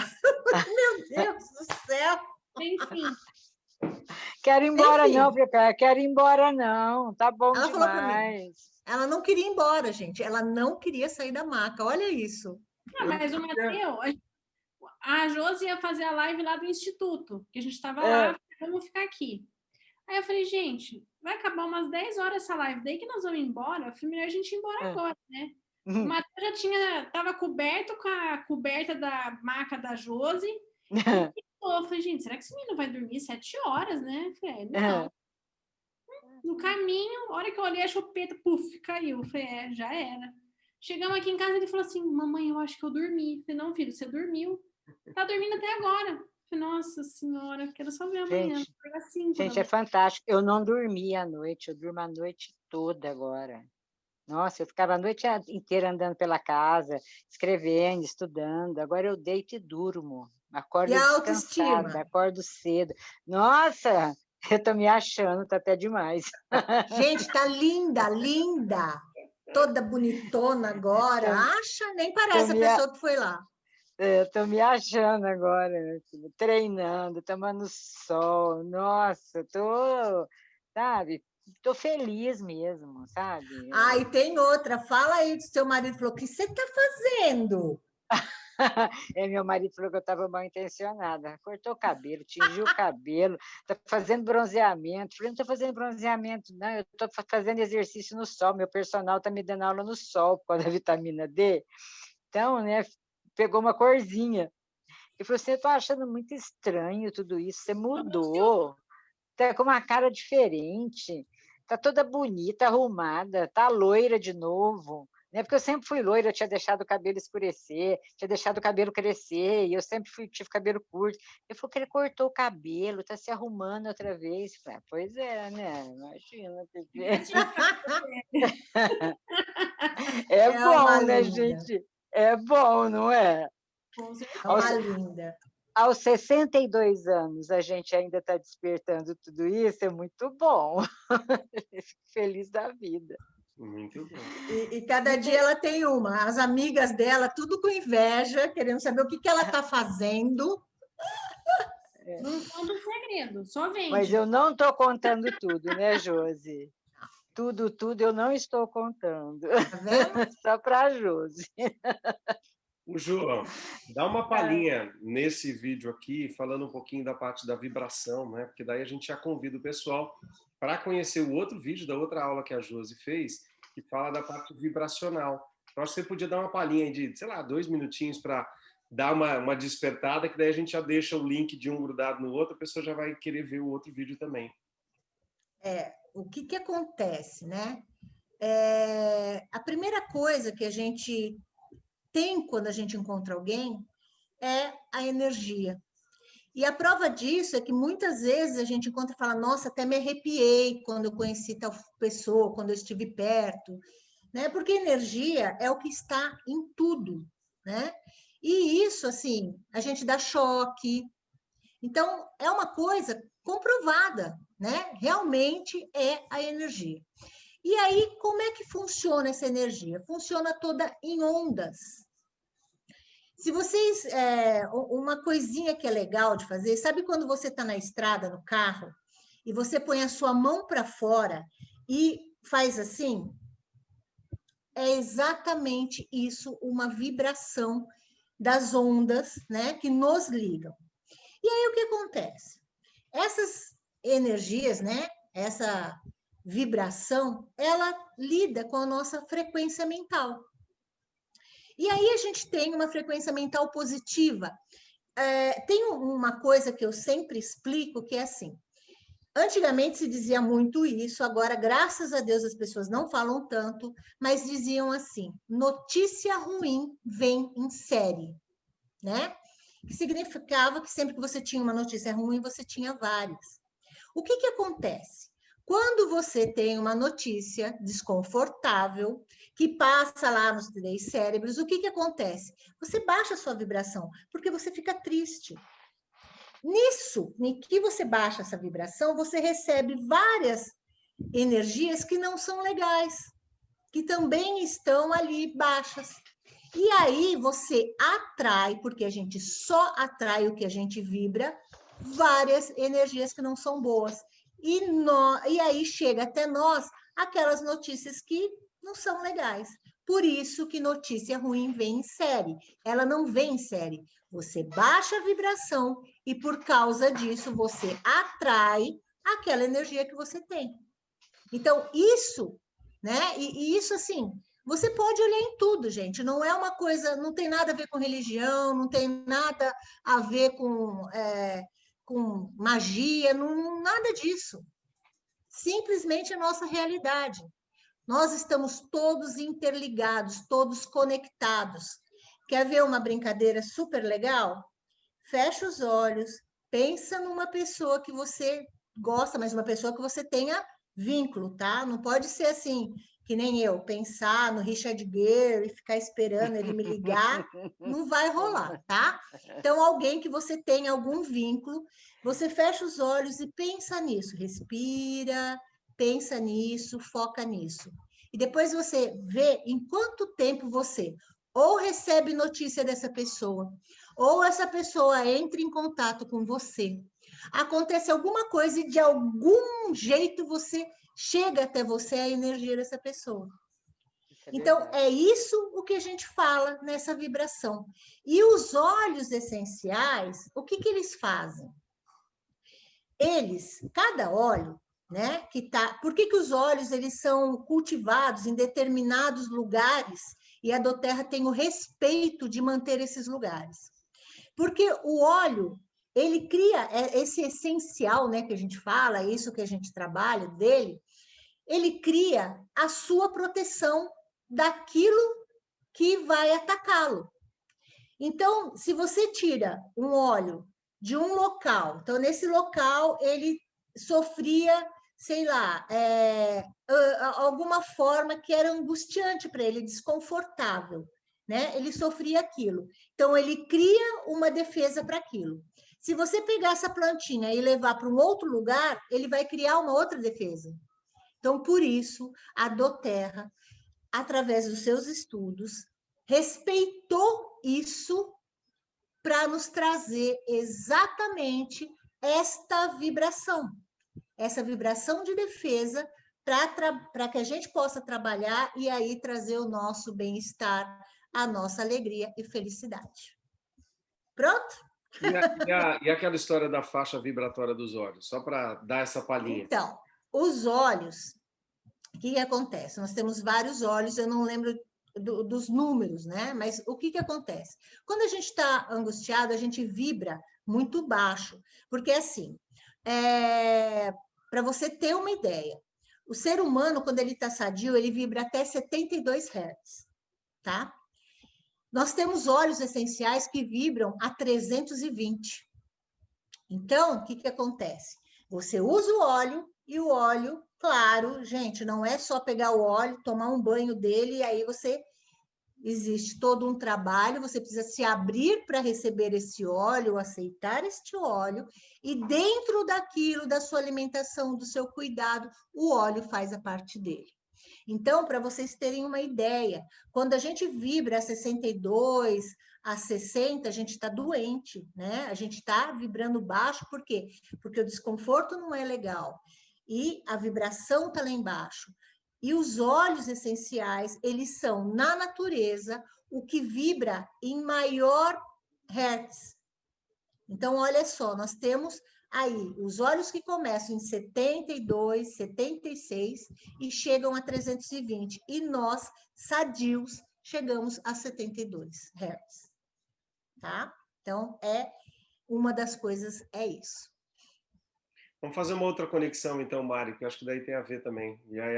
Meu Deus do céu! Enfim. Quero ir embora, não, Pepe. Quero ir embora, não. Tá bom ela demais. Falou para mim. Ela não queria ir embora, gente. Ela não queria sair da maca. Olha isso. Mas o Matheus, a Josi ia fazer a live lá do Instituto, que a gente estava lá, vamos ficar aqui. Aí eu falei, gente, vai acabar umas 10 horas essa live, daí que nós vamos embora, foi melhor a gente ir embora agora, né? O Matheus já estava coberto com a coberta da maca da Josi. Eu falei, gente, será que esse menino vai dormir 7 horas, né? Eu falei, não. No caminho, a hora que eu olhei a chupeta, puf, caiu. Eu falei, já era. Chegamos aqui em casa, ele falou assim, mamãe, eu acho que eu dormi. Eu falei, não, filho, você dormiu. Tá dormindo até agora. Eu falei, nossa senhora, quero só ver amanhã. Gente, é fantástico. Eu não dormi à noite, eu durmo a noite toda agora. Nossa, eu ficava a noite inteira andando pela casa, escrevendo, estudando. Agora eu deito e durmo. Acordo descansada, acordo cedo. Nossa, eu tô me achando, tá até demais. Gente, tá linda, linda. Toda bonitona agora. Acha? Nem parece a pessoa que foi lá. Estou me achando agora, treinando, tomando sol. Nossa, sabe? Estou feliz mesmo, sabe? E tem outra. Fala aí do seu marido. Falou, o que você está fazendo? Meu marido falou que eu estava mal intencionada. Cortou o cabelo, tingiu o cabelo, está fazendo bronzeamento. Falei, não estou fazendo bronzeamento, não. Eu estou fazendo exercício no sol. Meu personal está me dando aula no sol por causa da vitamina D. Então, né? Pegou uma corzinha. E falou assim, eu estou achando muito estranho tudo isso, você mudou, está com uma cara diferente, está toda bonita, arrumada, está loira de novo. Né? Porque eu sempre fui loira, eu tinha deixado o cabelo escurecer, tinha deixado o cabelo crescer, e eu sempre tive cabelo curto. Ele falou que ele cortou o cabelo, está se arrumando outra vez. Eu falei, pois é, né? Imagina. É bom, né, gente? É bom, não é? Linda. Aos 62 anos, a gente ainda está despertando tudo isso, é muito bom. Fico feliz da vida. Muito bom. E cada dia ela tem uma. As amigas dela, tudo com inveja, querendo saber o que ela está fazendo. Não conta o segredo, só vende. Mas eu não estou contando tudo, né, Josi? Tudo eu não estou contando. Tá vendo? Só para a Josi. O João, dá uma palhinha nesse vídeo aqui, falando um pouquinho da parte da vibração, né? Porque daí a gente já convida o pessoal para conhecer o outro vídeo da outra aula que a Josi fez, que fala da parte vibracional. Eu acho que você podia dar uma palhinha de, sei lá, 2 minutinhos para dar uma despertada, que daí a gente já deixa o link de um grudado no outro, a pessoa já vai querer ver o outro vídeo também. O que acontece, né? A primeira coisa que a gente tem quando a gente encontra alguém é a energia. E a prova disso é que muitas vezes a gente encontra e fala, nossa, até me arrepiei quando eu conheci tal pessoa, quando eu estive perto, né? Porque energia é o que está em tudo, né? E isso, assim, a gente dá choque. Então, é uma coisa comprovada, né? Realmente é a energia. E aí, como é que funciona essa energia? Funciona toda em ondas. Se vocês... uma coisinha que é legal de fazer, sabe quando você está na estrada, no carro, e você põe a sua mão para fora e faz assim? É exatamente isso, uma vibração das ondas, né, que nos ligam. E aí, o que acontece? Essas energias, né, essa vibração, ela lida com a nossa frequência mental. E aí a gente tem uma frequência mental positiva. Tem uma coisa que eu sempre explico, que é assim, antigamente se dizia muito isso, agora, graças a Deus, as pessoas não falam tanto, mas diziam assim, notícia ruim vem em série, né? Que significava que sempre que você tinha uma notícia ruim, você tinha várias. O que acontece? Quando você tem uma notícia desconfortável, que passa lá nos 3 cérebros, o que acontece? Você baixa a sua vibração, porque você fica triste. Nisso, em que você baixa essa vibração, você recebe várias energias que não são legais, que também estão ali baixas. E aí você atrai, porque a gente só atrai o que a gente vibra, várias energias que não são boas. E aí chega até nós aquelas notícias que não são legais. Por isso que notícia ruim vem em série. Ela não vem em série. Você baixa a vibração e, por causa disso, você atrai aquela energia que você tem. Então, isso, né? E isso, assim, você pode olhar em tudo, gente. Não é uma coisa, não tem nada a ver com religião, não tem nada a ver com magia, não, nada disso. Simplesmente a nossa realidade. Nós estamos todos interligados, todos conectados. Quer ver uma brincadeira super legal? Fecha os olhos, pensa numa pessoa que você gosta, mas uma pessoa que você tenha vínculo, tá? Não pode ser assim, que nem eu, pensar no Richard Gere e ficar esperando ele me ligar, não vai rolar, tá? Então, alguém que você tenha algum vínculo, você fecha os olhos e pensa nisso, respira, pensa nisso, foca nisso. E depois você vê em quanto tempo você ou recebe notícia dessa pessoa, ou essa pessoa entra em contato com você, acontece alguma coisa e de algum jeito você chega até você a energia dessa pessoa. Então, é isso o que a gente fala nessa vibração. E os óleos essenciais, o que eles fazem? Eles, cada óleo, né, por que os óleos eles são cultivados em determinados lugares e a doTERRA tem o respeito de manter esses lugares? Porque o óleo, ele cria esse essencial, né, que a gente fala, isso que a gente trabalha dele, ele cria a sua proteção daquilo que vai atacá-lo. Então, se você tira um óleo de um local, então nesse local ele sofria, sei lá, alguma forma que era angustiante para ele, desconfortável, né? Ele sofria aquilo. Então, ele cria uma defesa para aquilo. Se você pegar essa plantinha e levar para um outro lugar, ele vai criar uma outra defesa. Então, por isso, a doTERRA, através dos seus estudos, respeitou isso para nos trazer exatamente esta vibração, essa vibração de defesa para que a gente possa trabalhar e aí trazer o nosso bem-estar, a nossa alegria e felicidade. Pronto? E aquela história da faixa vibratória dos olhos, só para dar essa palhinha. Então, os olhos, o que acontece? Nós temos vários olhos, eu não lembro dos números, né? Mas o que acontece? Quando a gente está angustiado, a gente vibra muito baixo, porque assim, para você ter uma ideia, o ser humano, quando ele está sadio, ele vibra até 72 Hz, tá? Nós temos óleos essenciais que vibram a 320. Então, o que acontece? Você usa o óleo e o óleo, claro, gente, não é só pegar o óleo, tomar um banho dele e aí você... Existe todo um trabalho, você precisa se abrir para receber esse óleo, aceitar este óleo, e dentro daquilo, da sua alimentação, do seu cuidado, o óleo faz a parte dele. Então, para vocês terem uma ideia, quando a gente vibra a 62, a 60, a gente está doente, né? A gente está vibrando baixo, por quê? Porque o desconforto não é legal e a vibração está lá embaixo. E os óleos essenciais, eles são, na natureza, o que vibra em maior hertz. Então, olha só, nós temos aí os óleos que começam em 72, 76 e chegam a 320. E nós, sadios, chegamos a 72 Hz. Tá? Então, uma das coisas é isso. Vamos fazer uma outra conexão, então, Mari, que eu acho que daí tem a ver também. E aí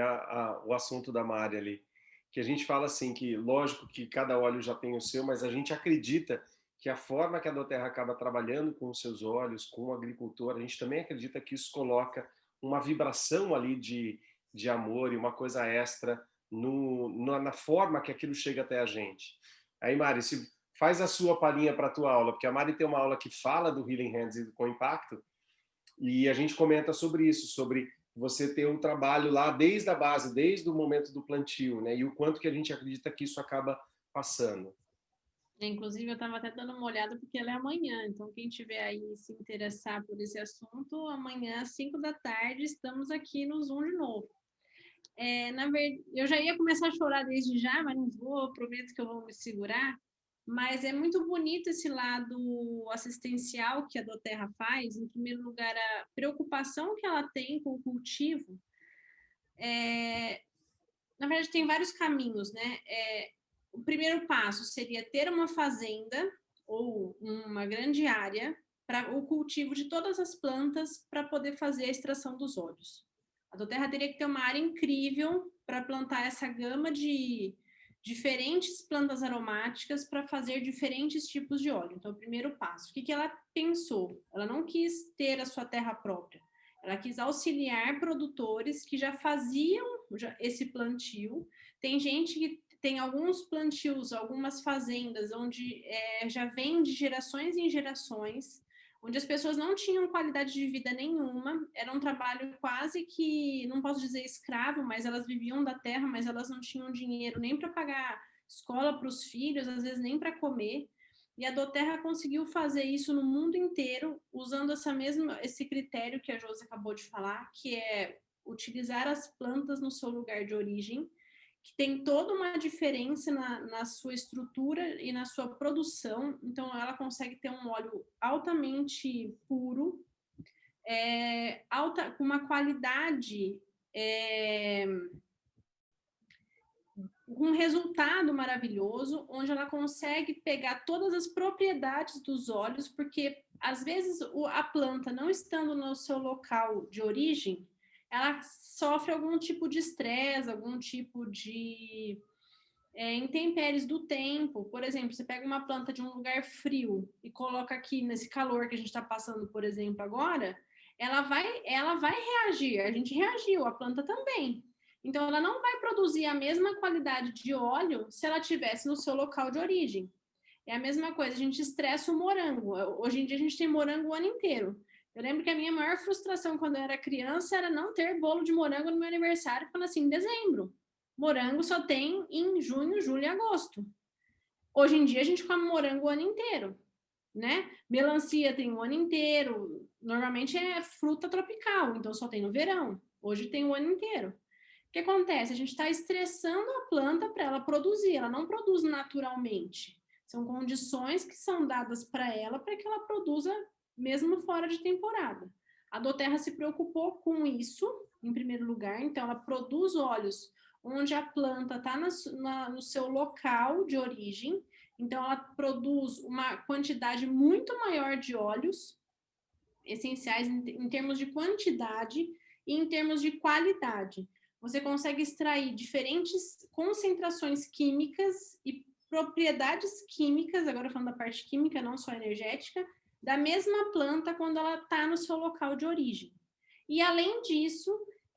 o assunto da Mari ali. Que a gente fala assim, que lógico que cada óleo já tem o seu, mas a gente acredita que a forma que a doTERRA acaba trabalhando com os seus óleos, com o agricultor, a gente também acredita que isso coloca uma vibração ali de amor e uma coisa extra na forma que aquilo chega até a gente. Aí, Mari, faz a sua palhinha para a tua aula, porque a Mari tem uma aula que fala do Healing Hands e do Com Impacto, e a gente comenta sobre isso, sobre você ter um trabalho lá desde a base, desde o momento do plantio, né? E o quanto que a gente acredita que isso acaba passando. Inclusive, eu estava até dando uma olhada porque ela é amanhã, então quem tiver aí se interessar por esse assunto, amanhã às 5 da tarde estamos aqui no Zoom de novo. eu já ia começar a chorar desde já, mas não vou, prometo que eu vou me segurar. Mas é muito bonito esse lado assistencial que a Doterra faz. Em primeiro lugar, a preocupação que ela tem com o cultivo. Na verdade, tem vários caminhos, né? O primeiro passo seria ter uma fazenda ou uma grande área para o cultivo de todas as plantas para poder fazer a extração dos óleos. A Doterra teria que ter uma área incrível para plantar essa gama de diferentes plantas aromáticas para fazer diferentes tipos de óleo. Então, o primeiro passo. O que ela pensou? Ela não quis ter a sua terra própria. Ela quis auxiliar produtores que já faziam esse plantio. Tem gente que tem alguns plantios, algumas fazendas, onde já vem de gerações em gerações, onde as pessoas não tinham qualidade de vida nenhuma, era um trabalho quase que, não posso dizer escravo, mas elas viviam da terra, mas elas não tinham dinheiro nem para pagar escola para os filhos, às vezes nem para comer. E a Doterra conseguiu fazer isso no mundo inteiro, usando esse critério que a Josi acabou de falar, que é utilizar as plantas no seu lugar de origem, que tem toda uma diferença na sua estrutura e na sua produção. Então, ela consegue ter um óleo altamente puro, com uma qualidade, um resultado maravilhoso, onde ela consegue pegar todas as propriedades dos óleos, porque às vezes a planta, não estando no seu local de origem, ela sofre algum tipo de estresse, algum tipo de intempéries do tempo. Por exemplo, você pega uma planta de um lugar frio e coloca aqui nesse calor que a gente está passando, por exemplo, agora, ela vai reagir. A gente reagiu, a planta também. Então, ela não vai produzir a mesma qualidade de óleo se ela estivesse no seu local de origem. É a mesma coisa, a gente estressa o morango. Hoje em dia, a gente tem morango o ano inteiro. Eu lembro que a minha maior frustração quando eu era criança era não ter bolo de morango no meu aniversário, falando assim, em dezembro. Morango só tem em junho, julho e agosto. Hoje em dia, a gente come morango o ano inteiro, né? Melancia tem o ano inteiro. Normalmente é fruta tropical, então só tem no verão. Hoje tem o ano inteiro. O que acontece? A gente está estressando a planta para ela produzir. Ela não produz naturalmente. São condições que são dadas para ela para que ela produza mesmo fora de temporada. A Doterra se preocupou com isso, em primeiro lugar. Então, ela produz óleos onde a planta está no seu local de origem. Então, ela produz uma quantidade muito maior de óleos essenciais em termos de quantidade e em termos de qualidade. Você consegue extrair diferentes concentrações químicas e propriedades químicas, agora falando da parte química, não só energética, da mesma planta quando ela está no seu local de origem. E, além disso,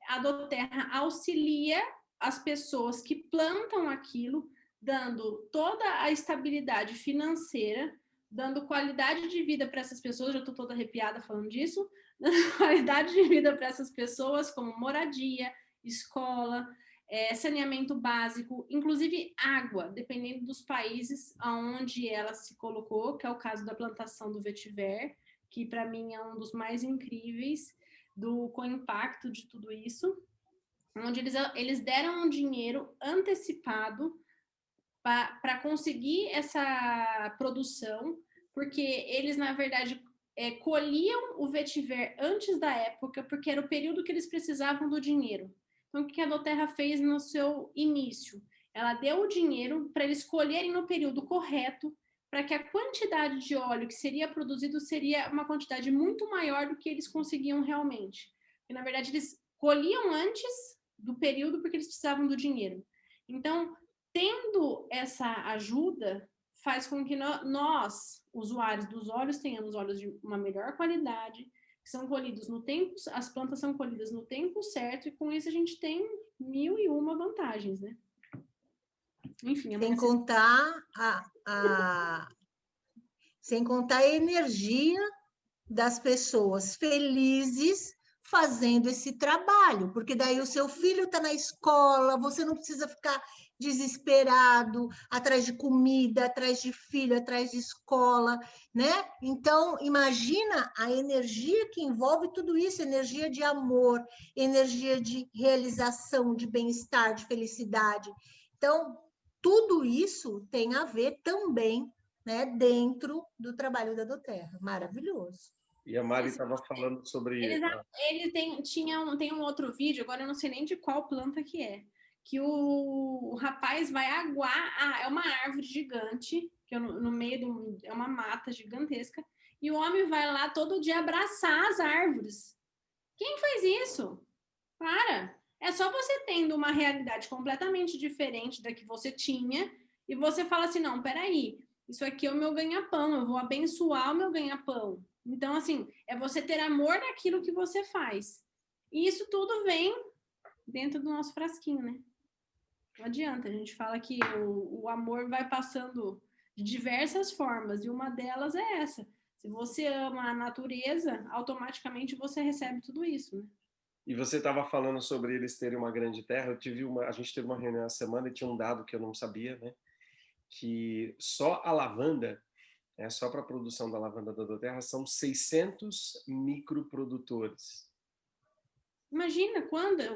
a Doterra auxilia as pessoas que plantam aquilo, dando toda a estabilidade financeira, dando qualidade de vida para essas pessoas, já estou toda arrepiada falando disso, dando qualidade de vida para essas pessoas, como moradia, escola, saneamento básico, inclusive água, dependendo dos países onde ela se colocou, que é o caso da plantação do vetiver, que para mim é um dos mais incríveis, com o impacto de tudo isso, onde eles deram um dinheiro antecipado para conseguir essa produção, porque eles, na verdade, colhiam o vetiver antes da época, porque era o período que eles precisavam do dinheiro. Então, o que a Doterra fez no seu início? Ela deu o dinheiro para eles colherem no período correto, para que a quantidade de óleo que seria produzido seria uma quantidade muito maior do que eles conseguiam realmente. Porque, na verdade, eles colhiam antes do período porque eles precisavam do dinheiro. Então, tendo essa ajuda, faz com que nós, usuários dos óleos, tenhamos óleos de uma melhor qualidade, que são colhidos no tempo, as plantas são colhidas no tempo certo, e com isso a gente tem 1001 vantagens, né? Enfim, sem contar sem contar a energia das pessoas felizes fazendo esse trabalho, porque daí o seu filho está na escola, você não precisa ficar desesperado, atrás de comida, atrás de filho, atrás de escola, né? Então, imagina a energia que envolve tudo isso, energia de amor, energia de realização, de bem-estar, de felicidade. Então, tudo isso tem a ver também, né, dentro do trabalho da doTERRA. Maravilhoso. E a Mari estava falando sobre... Ele tem um outro vídeo, agora eu não sei nem de qual planta que é, que o rapaz vai aguar, é uma árvore gigante, que no meio é uma mata gigantesca, e o homem vai lá todo dia abraçar as árvores. Quem faz isso? Para! É só você tendo uma realidade completamente diferente da que você tinha, e você fala assim, não, peraí, isso aqui é o meu ganha-pão, eu vou abençoar o meu ganha-pão. Então, assim, é você ter amor naquilo que você faz. E isso tudo vem dentro do nosso frasquinho, né? Não adianta, a gente fala que o amor vai passando de diversas formas, e uma delas é essa. Se você ama a natureza, automaticamente você recebe tudo isso, né? E você estava falando sobre eles terem uma grande terra. A gente teve uma reunião essa semana e tinha um dado que eu não sabia, né? Que só a lavanda, só para a produção da lavanda da doTERRA, são 600 microprodutores. Imagina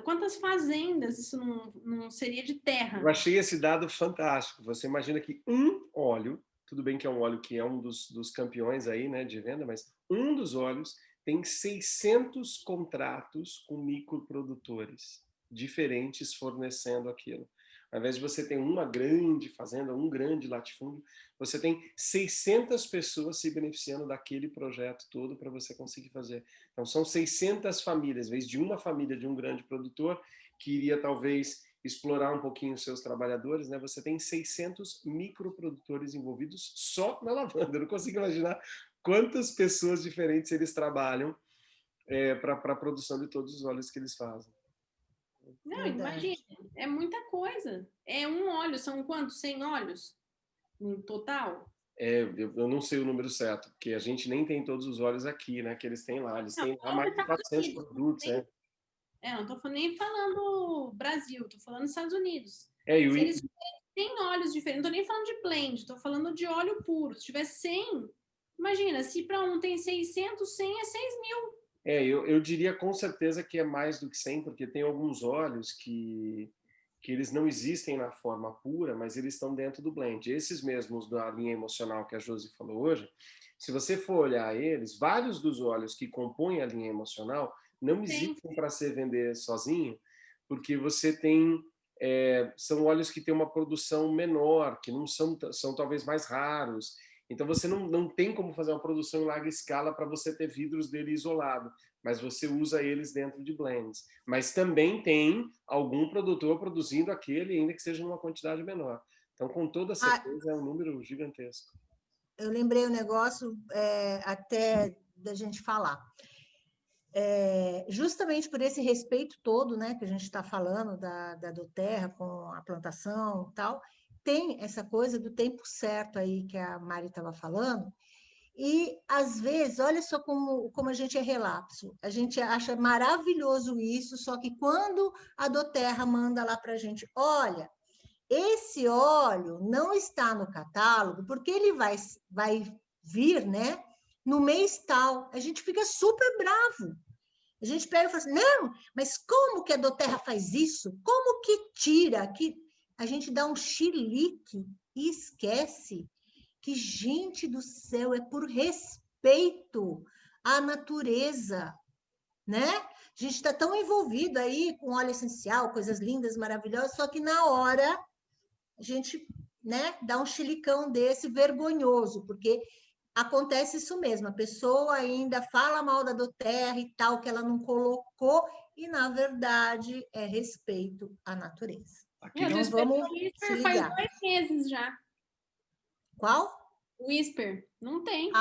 quantas fazendas isso não seria de terra. Eu achei esse dado fantástico. Você imagina que um óleo, tudo bem que é um óleo que é um dos campeões aí, né, de venda, mas um dos óleos tem 600 contratos com microprodutores diferentes fornecendo aquilo. Ao invés de você ter uma grande fazenda, um grande latifúndio, você tem 600 pessoas se beneficiando daquele projeto todo para você conseguir fazer. Então, são 600 famílias, em vez de uma família de um grande produtor, que iria talvez explorar um pouquinho os seus trabalhadores, né? Você tem 600 microprodutores envolvidos só na lavanda. Eu não consigo imaginar quantas pessoas diferentes eles trabalham para a produção de todos os óleos que eles fazem. Não, imagina, é muita coisa. É um óleo, são quantos? 100 óleos no total? Eu não sei o número certo, porque a gente nem tem todos os óleos aqui, né? Que eles têm lá. Eles têm lá mais de 400 produtos, não estou nem falando Brasil, estou falando Estados Unidos. Se eles têm óleos diferentes, não estou nem falando de blend, estou falando de óleo puro. Se tiver 100, imagina, se para um tem 600, 100 é 6 mil. Eu diria com certeza que é mais do que 100, porque tem alguns óleos que eles não existem na forma pura, mas eles estão dentro do blend. Esses mesmos da linha emocional que a Josi falou hoje, se você for olhar eles, vários dos óleos que compõem a linha emocional não existem para ser vender sozinho, porque você tem são óleos que têm uma produção menor, que não são talvez mais raros. Então você não tem como fazer uma produção em larga escala para você ter vidros dele isolado, mas você usa eles dentro de blends. Mas também tem algum produtor produzindo aquele, ainda que seja numa quantidade menor. Então, com toda certeza, é um número gigantesco. Eu lembrei um negócio até da gente falar. Justamente por esse respeito todo, né, que a gente está falando da doTERRA com a plantação e tal, tem essa coisa do tempo certo aí que a Mari estava falando, e às vezes, olha só como a gente é relapso, a gente acha maravilhoso isso, só que quando a doTERRA manda lá para a gente, olha, esse óleo não está no catálogo, porque ele vai vir, né, no mês tal, a gente fica super bravo. A gente pega e fala assim, não, mas como que a doTERRA faz isso? Como que tira? Que a gente dá um chilique e esquece que, gente do céu, é por respeito à natureza, né? A gente está tão envolvido aí com óleo essencial, coisas lindas, maravilhosas, só que na hora a gente, né, dá um chilicão desse vergonhoso, porque acontece isso mesmo, a pessoa ainda fala mal da doTERRA e tal, que ela não colocou, e na verdade é respeito à natureza. Então vamos se ligar. Faz 2 meses já. Qual? O Whisper. Não tem.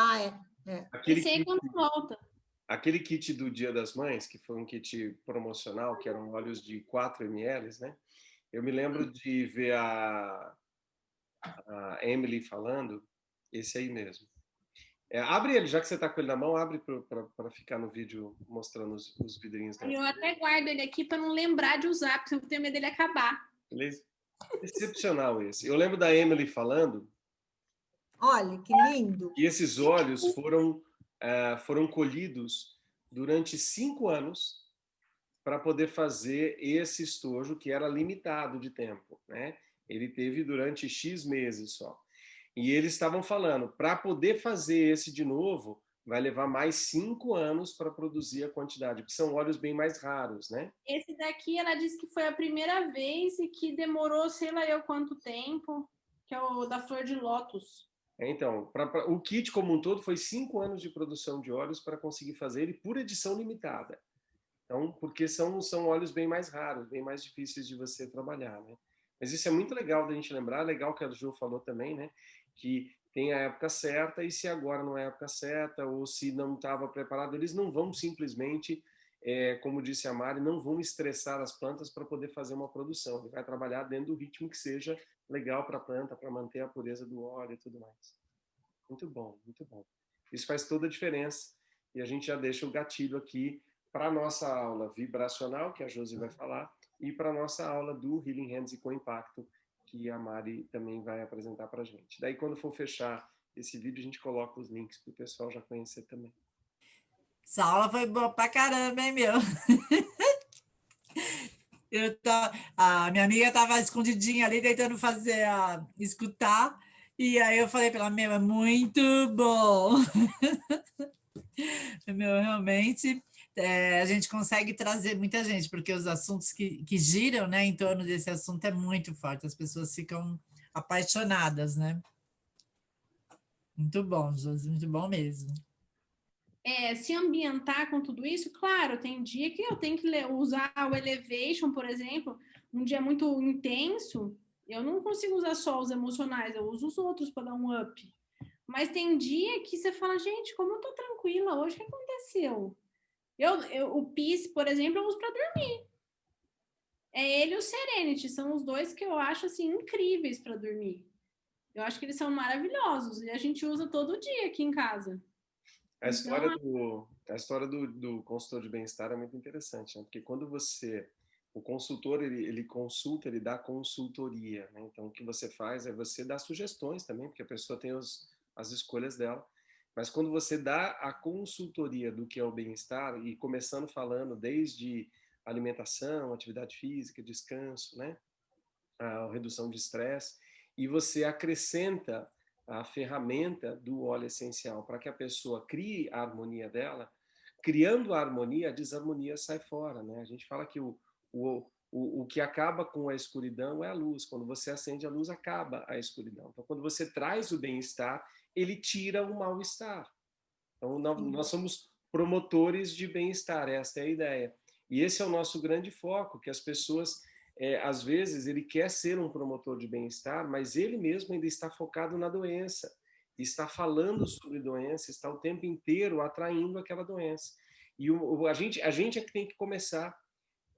Aquele aí quando volta. Aquele kit do Dia das Mães, que foi um kit promocional, que eram óleos de 4 ml, né? Eu me lembro de ver a Emily falando, esse aí mesmo. Abre ele, já que você está com ele na mão, abre para ficar no vídeo mostrando os vidrinhos dela. Eu até guardo ele aqui para não lembrar de usar, porque eu tenho medo dele acabar. Beleza? Excepcional esse. Eu lembro da Emily falando. Olha, que lindo. E esses óleos foram colhidos durante 5 anos para poder fazer esse estojo que era limitado de tempo, né? Ele teve durante X meses só. E eles estavam falando, para poder fazer esse de novo, vai levar mais 5 anos para produzir a quantidade, porque são óleos bem mais raros, né? Esse daqui, ela disse que foi a primeira vez e que demorou, sei lá eu quanto tempo, que é o da flor de lótus. Então, o kit como um todo foi 5 anos de produção de óleos para conseguir fazer ele por edição limitada. Então, porque são óleos bem mais raros, bem mais difíceis de você trabalhar, né? Mas isso é muito legal da gente lembrar, legal que a Jo falou também, né? Que tem a época certa e se agora não é a época certa ou se não estava preparado, eles não vão simplesmente, como disse a Mari, não vão estressar as plantas para poder fazer uma produção. Ele vai trabalhar dentro do ritmo que seja legal para a planta, para manter a pureza do óleo e tudo mais. Muito bom, muito bom. Isso faz toda a diferença e a gente já deixa o gatilho aqui para a nossa aula vibracional, que a Josi vai falar, e para a nossa aula do Healing Hands e com Impacto, que a Mari também vai apresentar para a gente. Daí, quando for fechar esse vídeo, a gente coloca os links para o pessoal já conhecer também. Essa aula foi boa pra caramba, hein, meu? A minha amiga estava escondidinha ali, tentando escutar, e aí eu falei para ela, meu, é muito bom. Meu, realmente, a gente consegue trazer muita gente, porque os assuntos que giram, né, em torno desse assunto é muito forte, as pessoas ficam apaixonadas, né? Muito bom, Josi, muito bom mesmo. Se ambientar com tudo isso, claro, tem dia que eu tenho que usar o Elevation, por exemplo, um dia muito intenso, eu não consigo usar só os emocionais, eu uso os outros para dar um up. Mas tem dia que você fala, gente, como eu tô tranquila hoje, o que aconteceu? O Peace, por exemplo, eu uso para dormir. É ele e o Serenity, são os dois que eu acho, assim, incríveis para dormir. Eu acho que eles são maravilhosos e a gente usa todo dia aqui em casa. A história do consultor de bem-estar é muito interessante, né? Porque quando o consultor, ele consulta, ele dá consultoria, né? Então, o que você faz é você dar sugestões também, porque a pessoa tem as escolhas dela. Mas quando você dá a consultoria do que é o bem-estar, e começando falando desde alimentação, atividade física, descanso, né? A redução de estresse, e você acrescenta a ferramenta do óleo essencial para que a pessoa crie a harmonia dela, criando a harmonia, a desarmonia sai fora, né? A gente fala que o que acaba com a escuridão é a luz. Quando você acende a luz, acaba a escuridão. Então, quando você traz o bem-estar, ele tira o mal-estar. Então, nós somos promotores de bem-estar, esta é a ideia. E esse é o nosso grande foco, que as pessoas, às vezes, ele quer ser um promotor de bem-estar, mas ele mesmo ainda está focado na doença, está falando sobre doença, está o tempo inteiro atraindo aquela doença. E a gente é que tem que começar,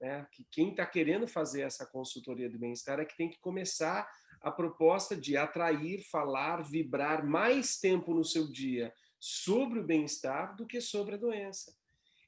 né? Que quem está querendo fazer essa consultoria do bem-estar é que tem que começar a proposta de atrair, falar, vibrar mais tempo no seu dia sobre o bem-estar do que sobre a doença.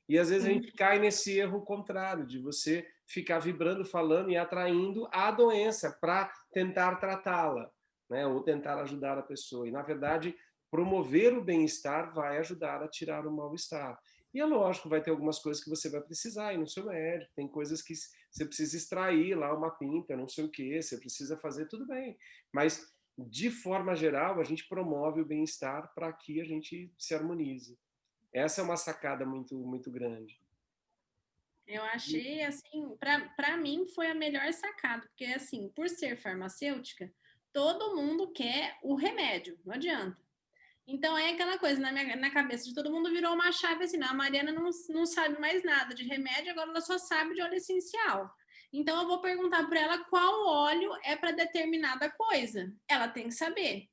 E às vezes a gente cai nesse erro contrário, de você ficar vibrando, falando e atraindo a doença para tentar tratá-la, né? Ou tentar ajudar a pessoa. E, na verdade, promover o bem-estar vai ajudar a tirar o mal-estar. E é lógico, vai ter algumas coisas que você vai precisar ir no seu médico, tem coisas que você precisa extrair lá uma pinta, não sei o que, você precisa fazer, tudo bem. Mas, de forma geral, a gente promove o bem-estar para que a gente se harmonize. Essa é uma sacada muito, muito grande. Eu achei, assim, para mim foi a melhor sacada, porque, assim, por ser farmacêutica, todo mundo quer o remédio, não adianta. Então, é aquela coisa, na cabeça de todo mundo virou uma chave assim, não, a Mariana não sabe mais nada de remédio, agora ela só sabe de óleo essencial. Então, eu vou perguntar para ela qual óleo é para determinada coisa. Ela tem que saber.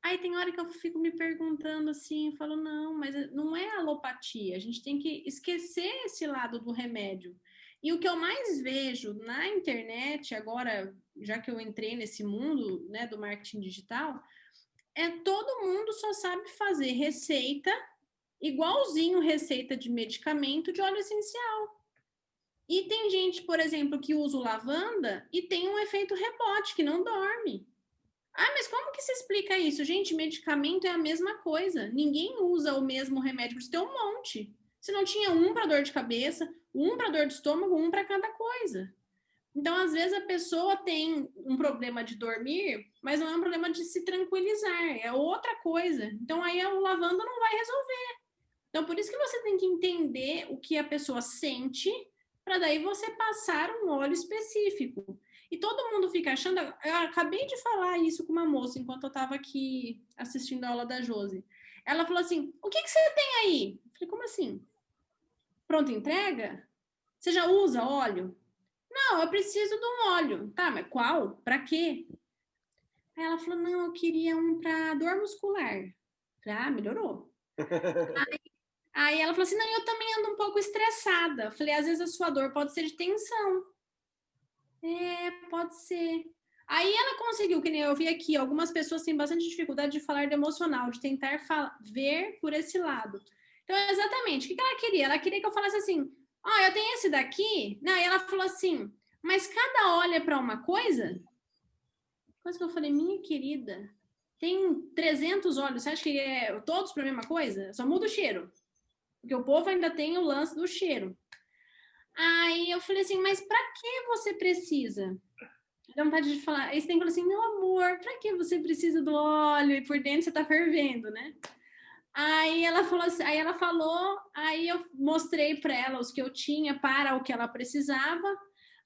Aí tem hora que eu fico me perguntando assim, eu falo, não, mas não é alopatia, a gente tem que esquecer esse lado do remédio. E o que eu mais vejo na internet, agora, já que eu entrei nesse mundo, né, do marketing digital, todo mundo só sabe fazer receita, igualzinho receita de medicamento de óleo essencial. E tem gente, por exemplo, que usa o lavanda e tem um efeito rebote, que não dorme. Ah, mas como que se explica isso? Gente, medicamento é a mesma coisa. Ninguém usa o mesmo remédio, você tem um monte. Você não tinha um para dor de cabeça, um para dor de estômago, um para cada coisa. Então, às vezes, a pessoa tem um problema de dormir, mas não é um problema de se tranquilizar, é outra coisa. Então, aí o lavanda não vai resolver. Então, por isso que você tem que entender o que a pessoa sente, para daí você passar um óleo específico. E todo mundo fica achando... Eu acabei de falar isso com uma moça, enquanto eu estava aqui assistindo a aula da Josi. Ela falou assim, o que você tem aí? Eu falei, como assim? Pronta entrega? Você já usa óleo? Não, eu preciso de um óleo. Tá, mas qual? Para quê? Aí ela falou, não, eu queria um para dor muscular. Ah, melhorou. Aí ela falou assim, não, eu também ando um pouco estressada. Eu falei, às vezes a sua dor pode ser de tensão. É, pode ser. Aí ela conseguiu, que nem eu vi aqui, algumas pessoas têm bastante dificuldade de falar de emocional, de tentar ver por esse lado. Então, exatamente, o que ela queria? Ela queria que eu falasse assim, eu tenho esse daqui. Não, e ela falou assim, mas cada óleo é para uma coisa? Coisa que eu falei, minha querida, tem 300 óleos, você acha que é todos para a mesma coisa? Só muda o cheiro. Porque o povo ainda tem o lance do cheiro. Aí eu falei assim, mas para que você precisa? Dá vontade de falar. Aí você tem que falar assim, meu amor, para que você precisa do óleo? E por dentro você tá fervendo, né? Aí ela falou assim, aí eu mostrei para ela os que eu tinha para o que ela precisava.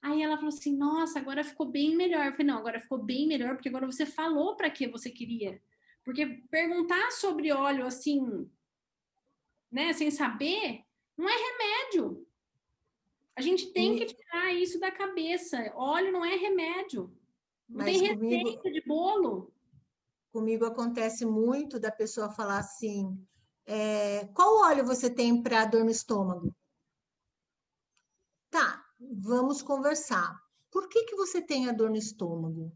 Aí ela falou assim, nossa, agora ficou bem melhor. Eu falei, não, agora ficou bem melhor, porque agora você falou para que você queria. Porque perguntar sobre óleo assim, né, sem saber, não é remédio. A gente tem que tirar isso da cabeça. Óleo não é remédio. Não tem receita de bolo. Comigo acontece muito da pessoa falar assim, qual óleo você tem para dor no estômago? Tá, vamos conversar. Por que você tem a dor no estômago?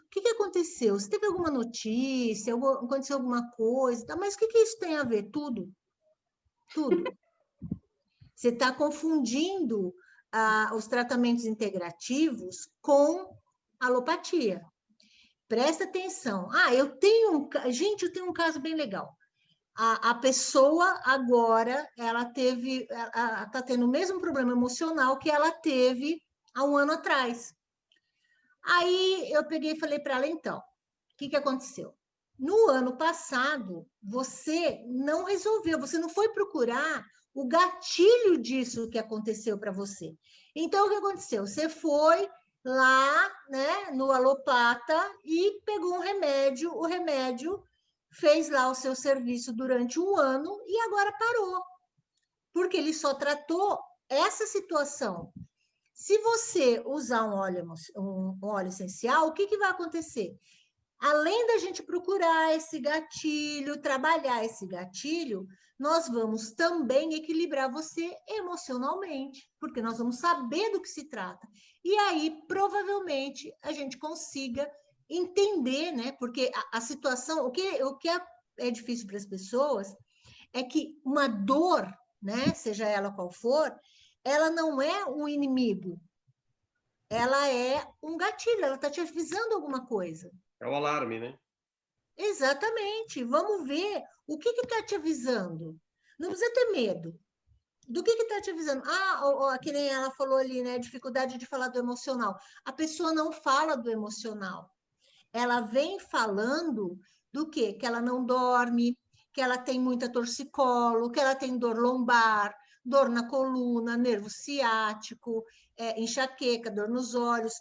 O que aconteceu? Você teve alguma notícia? Aconteceu alguma coisa? Tá, mas o que isso tem a ver? Tudo. Tudo. Você está confundindo os tratamentos integrativos com alopatia. Presta atenção. Gente, eu tenho um caso bem legal. A pessoa agora, ela está tendo o mesmo problema emocional que ela teve há um ano atrás. Aí eu peguei e falei para ela, então, o que aconteceu? No ano passado, você não resolveu, você não foi procurar o gatilho disso que aconteceu para você. Então, o que aconteceu? Você foi lá, né, no alopata e pegou um remédio, o remédio fez lá o seu serviço durante um ano e agora parou, porque ele só tratou essa situação. Se você usar um óleo essencial, o que vai acontecer? Além da gente procurar esse gatilho, trabalhar esse gatilho, nós vamos também equilibrar você emocionalmente, porque nós vamos saber do que se trata. E aí, provavelmente, a gente consiga entender, né? Porque a situação, o que é difícil para as pessoas é que uma dor, né? Seja ela qual for, ela não é um inimigo, ela é um gatilho, ela está te avisando alguma coisa. É o alarme, né? Exatamente. Vamos ver o que está te avisando. Não precisa ter medo. Do que está te avisando? Que nem ela falou ali, né? Dificuldade de falar do emocional. A pessoa não fala do emocional. Ela vem falando do quê? Que ela não dorme, que ela tem muita torcicolo, que ela tem dor lombar, dor na coluna, nervo ciático, enxaqueca, dor nos olhos.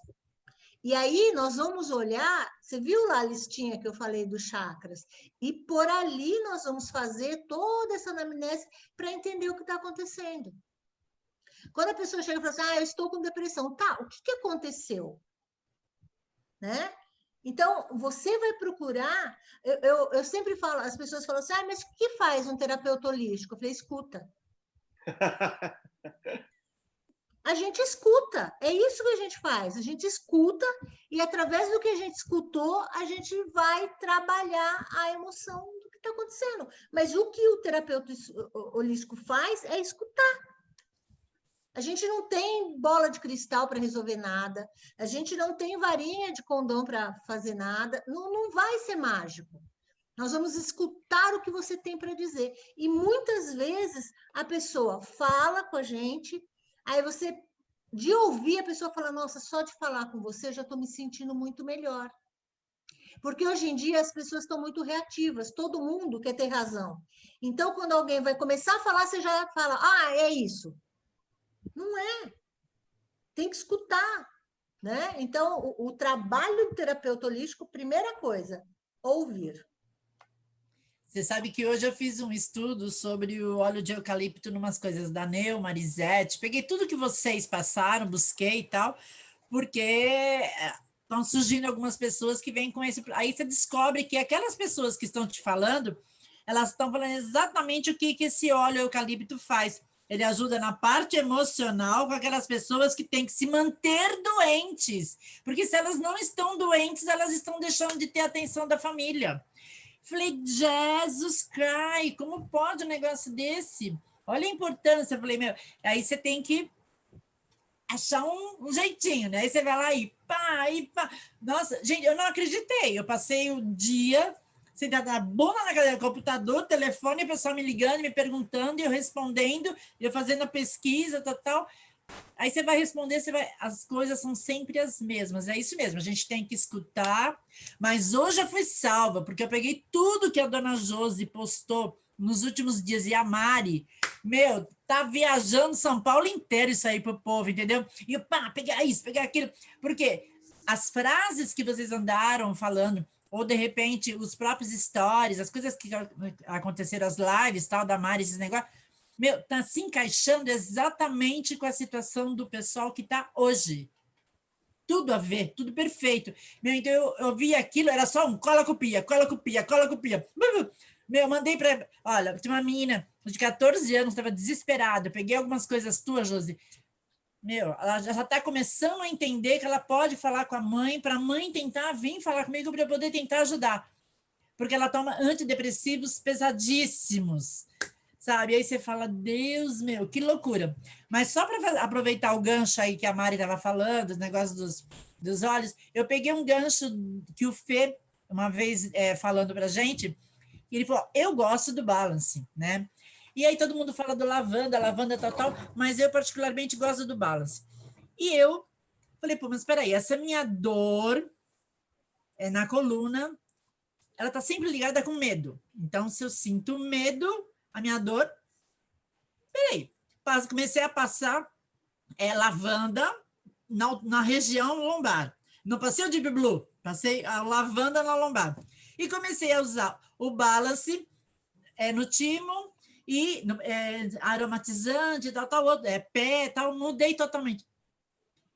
E aí nós vamos olhar, você viu lá a listinha que eu falei dos chakras? E por ali nós vamos fazer toda essa anamnese para entender o que está acontecendo. Quando a pessoa chega e fala assim, eu estou com depressão. Tá, o que aconteceu? Né? Então, você vai procurar... Eu sempre falo, as pessoas falam assim, mas o que faz um terapeuta holístico? Eu falei, escuta. A gente escuta, é isso que a gente faz. A gente escuta e, através do que a gente escutou, a gente vai trabalhar a emoção do que está acontecendo. Mas o que o terapeuta holístico faz é escutar. A gente não tem bola de cristal para resolver nada, a gente não tem varinha de condão para fazer nada, não vai ser mágico. Nós vamos escutar o que você tem para dizer. E muitas vezes a pessoa fala com a gente, aí você, de ouvir, a pessoa fala, nossa, só de falar com você eu já estou me sentindo muito melhor. Porque hoje em dia as pessoas estão muito reativas, todo mundo quer ter razão. Então, quando alguém vai começar a falar, você já fala, ah, é isso. Não é. Tem que escutar, né? Então, o trabalho do terapeuta holístico, primeira coisa, ouvir. Você sabe que hoje eu fiz um estudo sobre o óleo de eucalipto numas coisas da Neu, Marisete, peguei tudo que vocês passaram, busquei e tal, porque estão surgindo algumas pessoas que vêm com esse... Aí você descobre que aquelas pessoas que estão te falando, elas estão falando exatamente o que esse óleo eucalipto faz. Ele ajuda na parte emocional com aquelas pessoas que têm que se manter doentes, porque se elas não estão doentes, elas estão deixando de ter a atenção da família. Falei, Jesus Christ, como pode um negócio desse? Olha a importância. Falei, meu, aí você tem que achar um jeitinho, né? Aí você vai lá e pá, e pá. Nossa, gente, eu não acreditei. Eu passei o dia sentada na bunda na cadeira do computador, telefone, a pessoa me ligando, me perguntando, e eu respondendo, eu fazendo a pesquisa, tal. Aí você vai responder, as coisas são sempre as mesmas, é isso mesmo, a gente tem que escutar, mas hoje eu fui salva, porque eu peguei tudo que a dona Josi postou nos últimos dias, e a Mari, meu, tá viajando São Paulo inteiro isso aí pro povo, entendeu? E eu, pá, pegar isso, pegar aquilo, porque as frases que vocês andaram falando, ou de repente os próprios stories, as coisas que aconteceram, as lives, tal, da Mari, esses negócios, meu, tá se encaixando exatamente com a situação do pessoal que está hoje. Tudo a ver, tudo perfeito. Meu, então eu vi aquilo, era só um cola, copia, cola, copia, cola, copia. Meu, eu mandei para... Olha, tinha uma menina de 14 anos, estava desesperada, eu peguei algumas coisas tuas, Josi. Meu, ela já está começando a entender que ela pode falar com a mãe, para a mãe tentar vir falar comigo para eu poder tentar ajudar. Porque ela toma antidepressivos pesadíssimos, sabe? E aí você fala, Deus meu, que loucura. Mas só para aproveitar o gancho aí que a Mari estava falando, os negócios dos olhos, eu peguei um gancho que o Fê, uma vez falando para a gente, e ele falou, eu gosto do balance, né? E aí todo mundo fala do lavanda tal, mas eu particularmente gosto do balance. E eu falei, pô, mas espera aí, essa minha dor na coluna, ela está sempre ligada com medo. Então, se eu sinto medo, a minha dor... Peraí, comecei a passar lavanda na região lombar. Não passei o Deep Blue, passei a lavanda na lombar. E comecei a usar o balance no timo e aromatizante, tal, outro, pé, tal, mudei totalmente.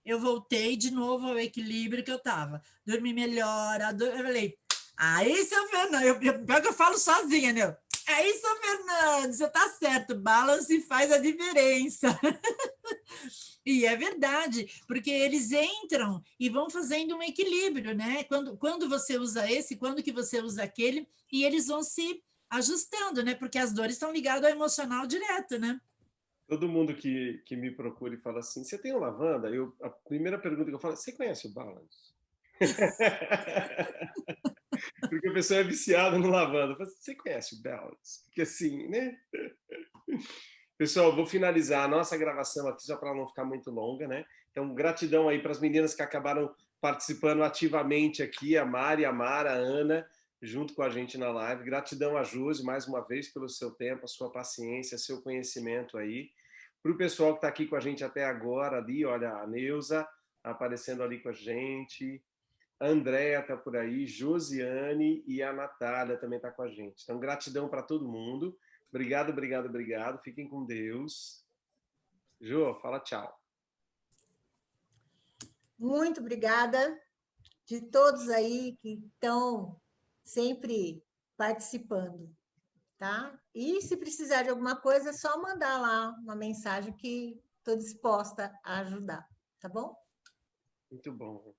Eu voltei de novo ao equilíbrio que eu estava. Dormi melhor, eu falei, aí, seu Fernando, pior que eu falo sozinha, né? Aí, seu Fernando, você tá certo, balance faz a diferença. E é verdade, porque eles entram e vão fazendo um equilíbrio, né? Quando você usa esse, quando que você usa aquele, e eles vão se ajustando, né? Porque as dores estão ligadas ao emocional direto, né? Todo mundo que me procura e fala assim, você tem um lavanda? A primeira pergunta que eu falo, você conhece o balance? Porque a pessoa é viciada no lavanda. Você conhece o balance? Porque assim, né? Pessoal, vou finalizar a nossa gravação aqui, só para não ficar muito longa, né? Então, gratidão aí para as meninas que acabaram participando ativamente aqui, a Mari, a Mara, a Ana, junto com a gente na live. Gratidão a Josi, mais uma vez, pelo seu tempo, a sua paciência, seu conhecimento aí. Para o pessoal que está aqui com a gente até agora, ali, olha, a Neuza aparecendo ali com a gente, a Andréa está por aí, Josiane e a Natália também está com a gente. Então, gratidão para todo mundo. Obrigado, obrigado, obrigado. Fiquem com Deus. Jô, fala tchau. Muito obrigada de todos aí que estão sempre participando, tá? E se precisar de alguma coisa, é só mandar lá uma mensagem que estou disposta a ajudar, tá bom? Muito bom.